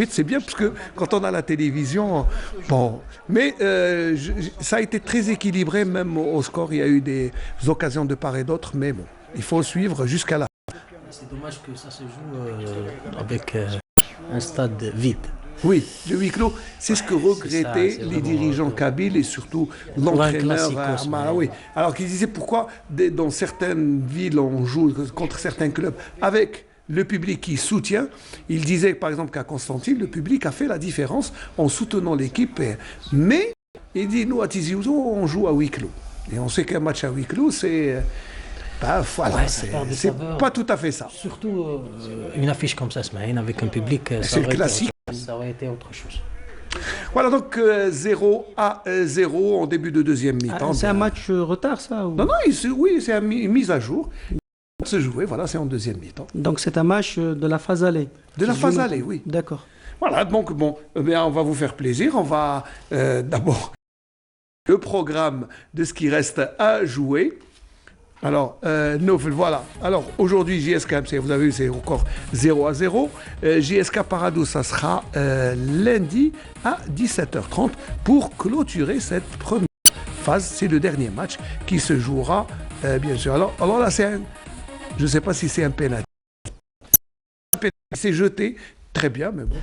C'est bien parce que quand on a la télévision, bon. Mais ça a été très équilibré, même au score. Il y a eu des occasions de part et d'autre, mais bon, il faut suivre jusqu'à la fin. C'est dommage que ça se joue avec un stade vide. Oui, le huis clos, c'est ce que regrettaient les dirigeants kabyles et surtout l'entraîneur Maraoui. Alors qu'ils disaient pourquoi dans certaines villes on joue contre certains clubs avec le public qui soutient. Il disait par exemple qu'à Constantine, le public a fait la différence en soutenant l'équipe. Mais il dit nous à Tizi Ouzou, on joue à huis clos. Et on sait qu'un match à huis clos, c'est... voilà, c'est pas tout à fait ça. Surtout une affiche comme ça, Smaïn, avec un public, c'est le classique. Ça aurait été autre chose. Voilà donc 0-0 en début de deuxième mi-temps. C'est un match retard ça ou... Non, oui, c'est une mise à jour. Se jouer, voilà, c'est en deuxième mi-temps. Donc c'est un match de la phase aller. De la phase aller, oui. D'accord. Voilà, donc bon, on va vous faire plaisir. On va d'abord le programme de ce qui reste à jouer. Alors, voilà. Alors, aujourd'hui, JSK MC, vous avez vu, c'est encore 0-0. JSK Paradou, ça sera lundi à 17h30 pour clôturer cette première phase. C'est le dernier match qui se jouera, bien sûr. Alors là, je ne sais pas si c'est un pénalty. C'est jeté. Très bien, mais bon.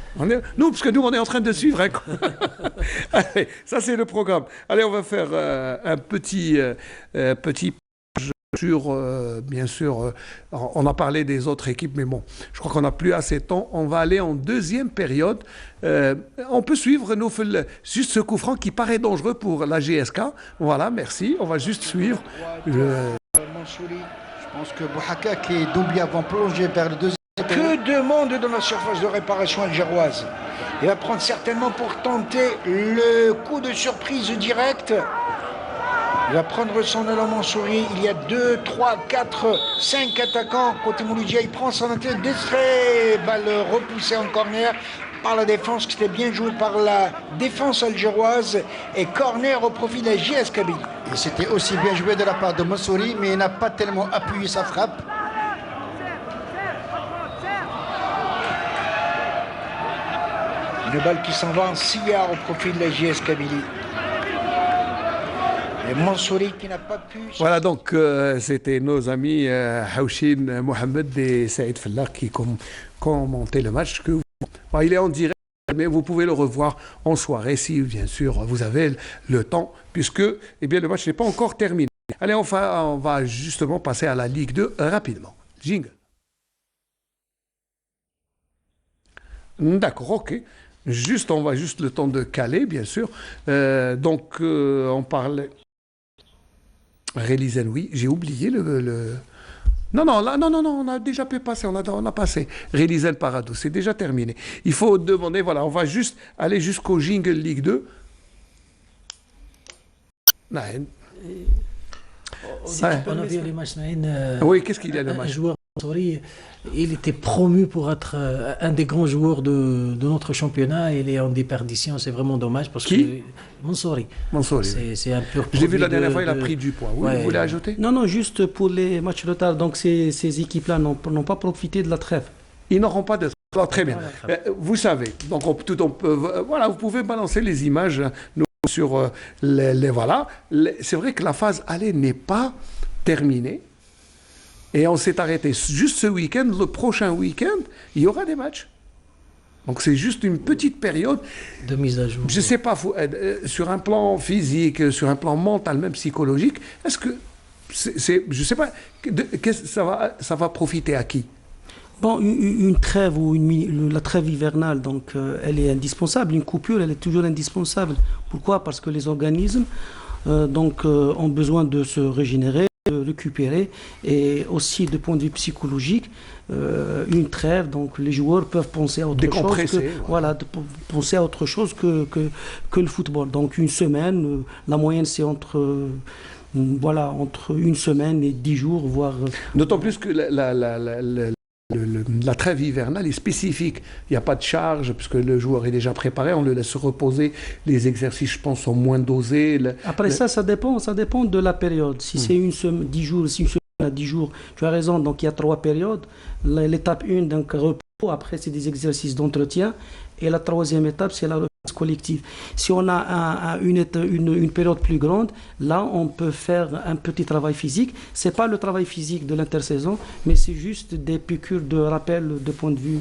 Parce que nous, on est en train de suivre. Hein, allez, ça, c'est le programme. Allez, on va faire un petit sur, bien sûr, on a parlé des autres équipes, mais bon, je crois qu'on n'a plus assez de temps. On va aller en deuxième période. On peut suivre juste ce coup franc qui paraît dangereux pour la GSK. Voilà, merci. On va juste suivre. Je pense que Bouhaka, qui est Doumbia, vont plonger vers le deuxième. Que de monde dans la surface de réparation algéroise. Il va prendre certainement pour tenter le coup de surprise direct. Il va prendre son élan Mansouri. Il y a 2, 3, 4, 5 attaquants. Côté Mouloudia, il prend son intérêt d'extrait. Balle repoussée en corner par la défense, qui était bien jouée par la défense algéroise. Et corner au profit de la JS Kabylie. Et c'était aussi bien joué de la part de Mansouri, mais il n'a pas tellement appuyé sa frappe. Une balle qui s'en va en 6 yards au profit de la JS Kabylie. Et Mansouri qui n'a pas pu... Voilà, donc c'était nos amis Haouchin Mohamed et Saïd Fallah qui commentaient le match. Il est en direct, mais vous pouvez le revoir en soirée si, bien sûr, vous avez le temps, puisque le match n'est pas encore terminé. Allez, enfin, on va justement passer à la Ligue 2 rapidement. Jingle. D'accord, ok. On va juste le temps de caler, bien sûr. On parlait... Rélizen, oui, j'ai oublié le... Non, on a déjà pu passer, on a passé. Rélizen Paradou, c'est déjà terminé. Il faut demander, voilà, on va juste aller jusqu'au jingle Ligue 2. On a vu les matchs, oui, qu'est-ce qu'il y a le match? Il était promu pour être un des grands joueurs de notre championnat. Il est en déperdition, c'est vraiment dommage parce que Mansouri. C'est un pur. Je l'ai vu la dernière fois, il a pris du poids. Oui, vous voulez ajouter? Non, juste pour les matchs retard. Donc ces équipes-là n'ont pas profité de la trêve. Ils n'auront pas de trêve. Alors, très bien. Vous savez, donc voilà, vous pouvez balancer les images sur voilà. C'est vrai que la phase aller n'est pas terminée. Et on s'est arrêté juste ce week-end. Le prochain week-end, il y aura des matchs. Donc c'est juste une petite période de mise à jour. Je ne sais pas, sur un plan physique, sur un plan mental, même psychologique, est-ce que je ne sais pas, ça va profiter à qui? Bon, une trêve ou la trêve hivernale, donc elle est indispensable. Une coupure, elle est toujours indispensable. Pourquoi? Parce que les organismes ont besoin de se régénérer, de récupérer, et aussi de point de vue psychologique, une trêve, donc les joueurs peuvent penser à autre chose penser à autre chose que le football. Donc une semaine, la moyenne c'est entre une semaine et 10 jours, voire... D'autant plus que la trêve hivernale est spécifique. Il n'y a pas de charge, puisque le joueur est déjà préparé, on le laisse reposer. Les exercices, je pense, sont moins dosés. Après ça dépend de la période. Si c'est une semaine, 10 jours, si une semaine à 10 jours, tu as raison, donc il y a 3 périodes. L'étape 1, donc repos, après c'est des exercices d'entretien. Et la troisième étape, c'est la reprise collective. Si on a une période plus grande, là, on peut faire un petit travail physique. Ce n'est pas le travail physique de l'intersaison, mais c'est juste des piqûres de rappel de point de vue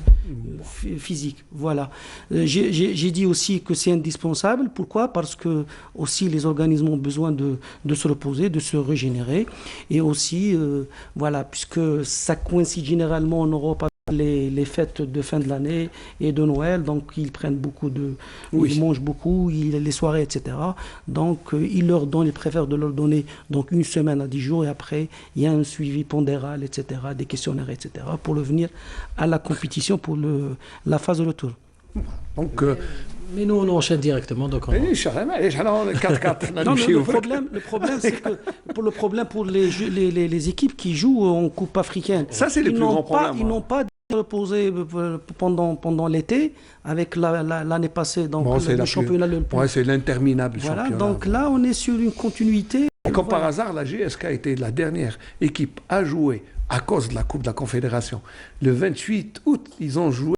physique. Voilà. J'ai dit aussi que c'est indispensable. Pourquoi? Parce que aussi les organismes ont besoin de se reposer, de se régénérer. Et aussi, voilà, puisque ça coïncide généralement en Europe avec les fêtes de fin de l'année et de Noël, donc ils prennent beaucoup ils mangent beaucoup, les soirées, etc. Donc ils préfèrent de leur donner donc une semaine à 10 jours et après il y a un suivi pondéral, etc., des questionnaires, etc., pour revenir à la compétition pour la phase de retour. Donc, mais nous on enchaîne directement. Donc non, le problème c'est que pour les équipes qui jouent en Coupe africaine, ça c'est le plus grand problème. Ils n'ont pas reposé pendant l'été avec l'année passée, donc le championnat. C'est l'interminable championnat. Donc là on est sur une continuité. Et comme par hasard, la GSK a été la dernière équipe à jouer à cause de la Coupe de la Confédération. Le 28 août, ils ont joué.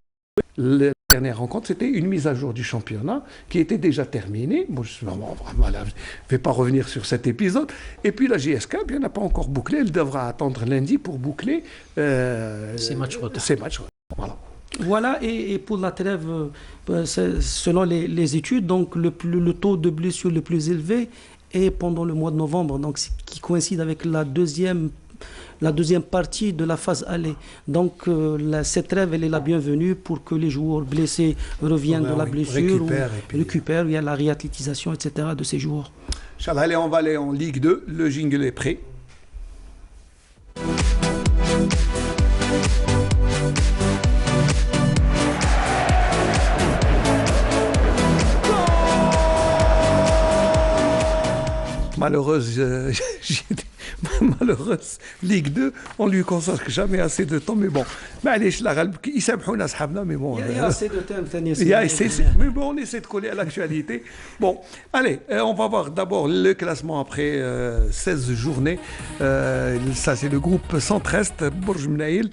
La dernière rencontre, c'était une mise à jour du championnat qui était déjà terminée. Bon, je ne vais pas revenir sur cet épisode. Et puis la GSK, n'a pas encore bouclé. Elle devra attendre lundi pour boucler ces matchs retard. Voilà, et pour la trêve, selon les études, donc le taux de blessure le plus élevé est pendant le mois de novembre, donc qui coïncide avec la deuxième partie de la phase aller. Donc cette trêve, elle est la bienvenue pour que les joueurs blessés reviennent de la blessure, récupèrent, il y a la réathlétisation, etc. de ces joueurs. Inch'Allah, allez, on va aller en Ligue 2. Le jingle est prêt. Malheureuse Ligue 2, on lui consacre jamais assez de temps, mais bon, il y a assez de temps, mais bon, on essaie de coller à l'actualité. Bon, allez, on va voir d'abord le classement après 16 journées. Ça, c'est le groupe Centre-Est, Bourj Mnaïl,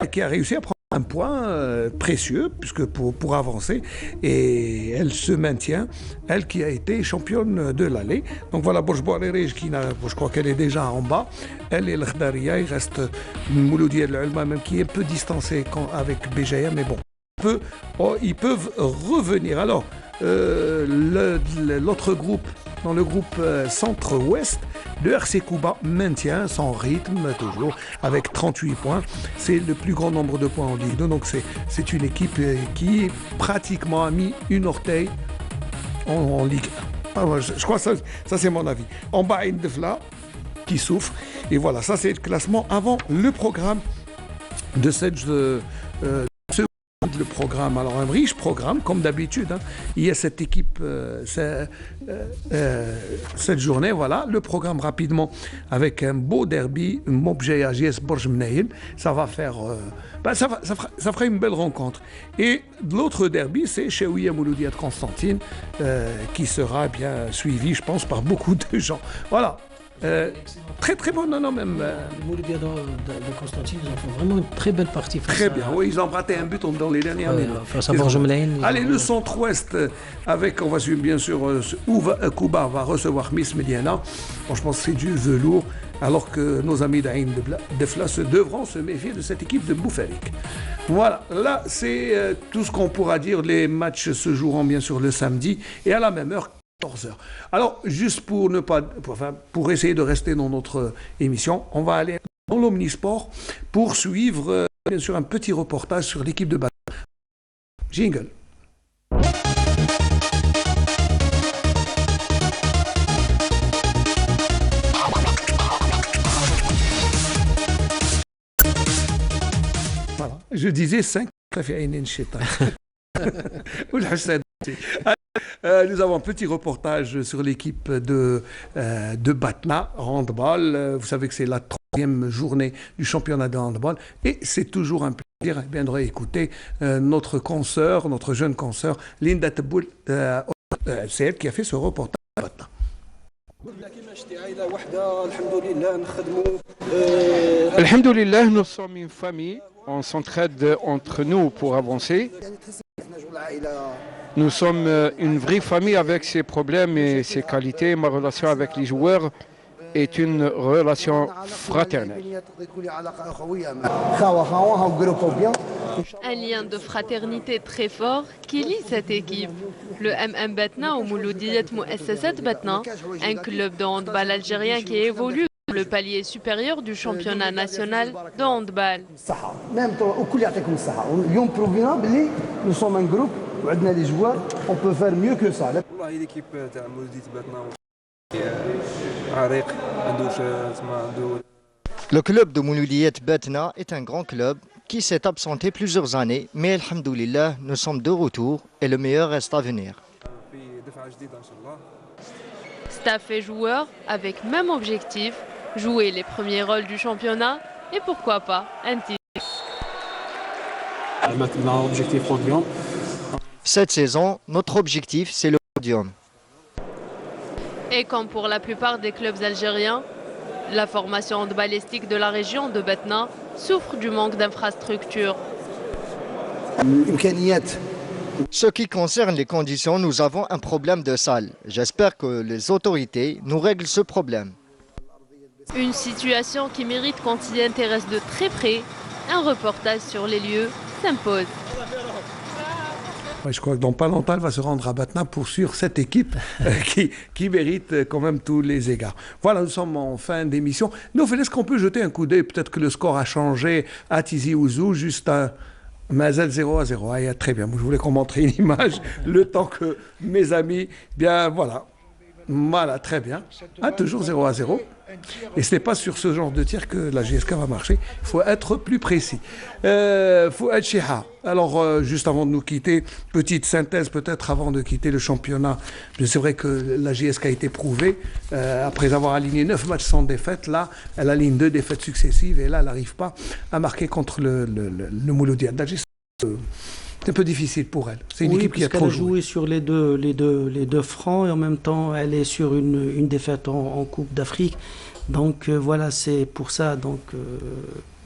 qui a réussi à prendre un point précieux puisque pour avancer, et elle se maintient, elle qui a été championne de l'allée. Donc voilà, Bourj Bouariri, je crois qu'elle est déjà en bas, elle est l'Khdaria, il reste Mouloudia Al-Ulma même qui est un peu distancé avec Béjaïa, mais bon, ils peuvent revenir. Alors l'autre groupe, dans le groupe centre-ouest, le RC Kouba maintient son rythme toujours avec 38 points. C'est le plus grand nombre de points en Ligue 2. Donc c'est une équipe qui pratiquement a mis une orteil en Ligue 1. Alors, je crois que ça c'est mon avis. En bas, Indefla qui souffre. Et voilà, ça c'est le classement avant le programme de cette... le programme, alors un riche programme comme d'habitude, hein. Il y a cette équipe cette journée, voilà le programme rapidement avec un beau derby, Mobjé AGS Bourj Mnaïl, ça va faire ça fera une belle rencontre. Et l'autre derby, c'est Cheouia Mouloudia de Constantine, qui sera bien suivi, je pense, par beaucoup de gens. Voilà. Très très bon, non même. Les Mouloudia de Constantine, ils ont fait vraiment une très belle partie. Très bien, oui, ils ont raté un but dans les dernières minutes. Face à Bourj Mnaïl. Allez, le centre-ouest, avec, on va suivre bien sûr, Kouba va recevoir Miss Mediana. Bon, je pense que c'est du velours, alors que nos amis d'Aïn Defla devront se méfier de cette équipe de Boufarik. Voilà, là c'est tout ce qu'on pourra dire. Les matchs se joueront bien sûr le samedi et à la même heure. 14h. Alors, juste pour essayer de rester dans notre émission, on va aller dans l'Omnisport pour suivre, bien sûr, un petit reportage sur l'équipe de Batna. Jingle. Voilà, je disais 5. Nous avons un petit reportage sur l'équipe de Batna, handball. Vous savez que c'est la 3e journée du championnat de handball et c'est toujours un plaisir de écouter notre jeune consoeur, Linda Teboul. C'est elle qui a fait ce reportage à Batna. Alhamdoulilah, nous sommes une famille, on s'entraide entre nous pour avancer. Nous sommes une vraie famille avec ses problèmes et ses qualités. Ma relation avec les joueurs est une relation fraternelle. Un lien de fraternité très fort qui lie cette équipe. Le MM Batna ou Mouloudiyat Mouassasat Batna, un club de handball algérien qui évolue dans le palier supérieur du championnat national de handball. Nous sommes un groupe, on a des joueurs, on peut faire mieux que ça. Le club de Mouloudiyat Batna est un grand club qui s'est absenté plusieurs années, mais alhamdoulilah, nous sommes de retour et le meilleur reste à venir. Staff et joueurs avec même objectif, jouer les premiers rôles du championnat et pourquoi pas un titre. Maintenant, objectif podium. Cette saison, notre objectif, c'est le podium. Et comme pour la plupart des clubs algériens, la formation handballistique de la région de Batna souffre du manque d'infrastructures. Ce qui concerne les conditions, nous avons un problème de salle. J'espère que les autorités nous règlent ce problème. Une situation qui mérite qu'on s'y intéresse de très près. Un reportage sur les lieux s'impose. Ouais, je crois que dans pas longtemps, elle va se rendre à Batna pour suivre cette équipe qui mérite quand même tous les égards. Voilà, nous sommes en fin d'émission. Nous, est-ce qu'on peut jeter un coup d'œil? Peut-être que le score a changé à Tizi Ouzou, juste un Mazel 0-0. Ah, très bien, je voulais qu'on montre une image, le temps que mes amis, bien voilà. Voilà, très bien. Ah, toujours 0-0. Et ce n'est pas sur ce genre de tir que la GSK va marcher. Il faut être plus précis. Fouad Cheha. Alors, juste avant de nous quitter, petite synthèse peut-être avant de quitter le championnat. C'est vrai que la GSK a été prouvée. Après avoir aligné 9 matchs sans défaite, là, elle aligne 2 défaites successives. Et là, elle n'arrive pas à marquer contre le Mouloudiyat d'Alger. C'est un peu difficile pour elle. C'est une équipe qui a trop joué sur les deux fronts et en même temps elle est sur une défaite en Coupe d'Afrique. Donc voilà, c'est pour ça. Donc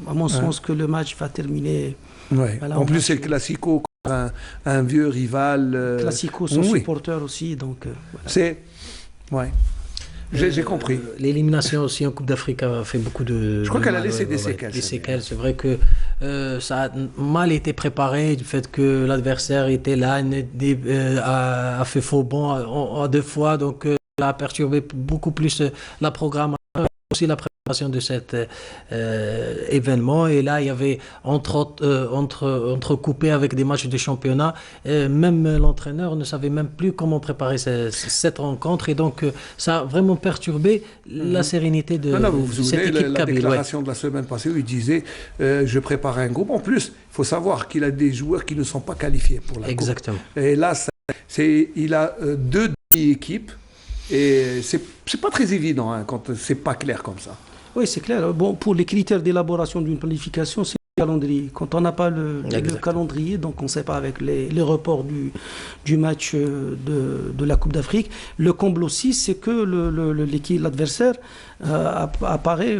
à mon sens que le match va terminer. Ouais. Voilà, en plus c'est le Classico contre un vieux rival. Classico, son supporter aussi. Donc voilà. C'est ouais. J'ai compris. L'élimination aussi en Coupe d'Afrique a fait beaucoup de... Je crois qu'elle a laissé des séquelles. Des séquelles, c'est vrai que ça a mal été préparé du fait que l'adversaire était là, a fait faux bond en 2 fois, donc ça a perturbé beaucoup plus la programmation, aussi la préparation de cet événement. Et là, il y avait entrecoupé avec des matchs de championnat. Même l'entraîneur ne savait même plus comment préparer cette rencontre. Et donc, ça a vraiment perturbé la sérénité de cette équipe kabyle. La déclaration de la semaine passée où il disait je prépare un groupe. En plus, il faut savoir qu'il a des joueurs qui ne sont pas qualifiés pour la Coupe. Exactement. Et là, il a 2 équipes. Et c'est pas très évident quand c'est pas clair comme ça. Oui, c'est clair. Bon, pour les critères d'élaboration d'une planification, c'est le calendrier. Quand on n'a pas le calendrier, donc on ne sait pas avec les reports du match de la Coupe d'Afrique. Le comble aussi, c'est que l'adversaire apparaît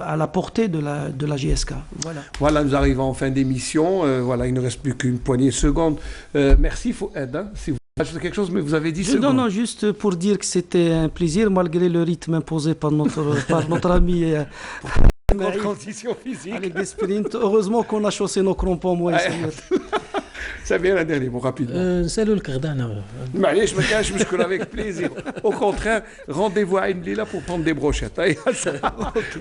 à la portée de la GSK. Voilà, nous arrivons en fin d'émission. Voilà, il ne reste plus qu'une poignée de secondes. Merci, Fouad. Si vous ajoutez quelque chose, mais vous avez 10 secondes. Non, juste pour dire que c'était un plaisir, malgré le rythme imposé par notre ami. Grande condition physique. Avec des sprints. Heureusement qu'on a chaussé nos crampons, moi et C'est bien la dernière, bon, rapidement. Salut le Cardana. Mais je me cache, je me avec plaisir. Au contraire, rendez-vous à Imlila pour prendre des brochettes.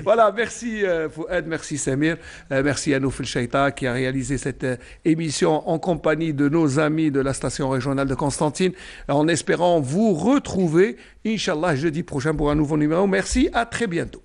Voilà, merci Fouad, merci Samir, merci à Noufel Chaïta qui a réalisé cette émission en compagnie de nos amis de la station régionale de Constantine, en espérant vous retrouver, Inch'Allah, jeudi prochain pour un nouveau numéro. Merci, à très bientôt.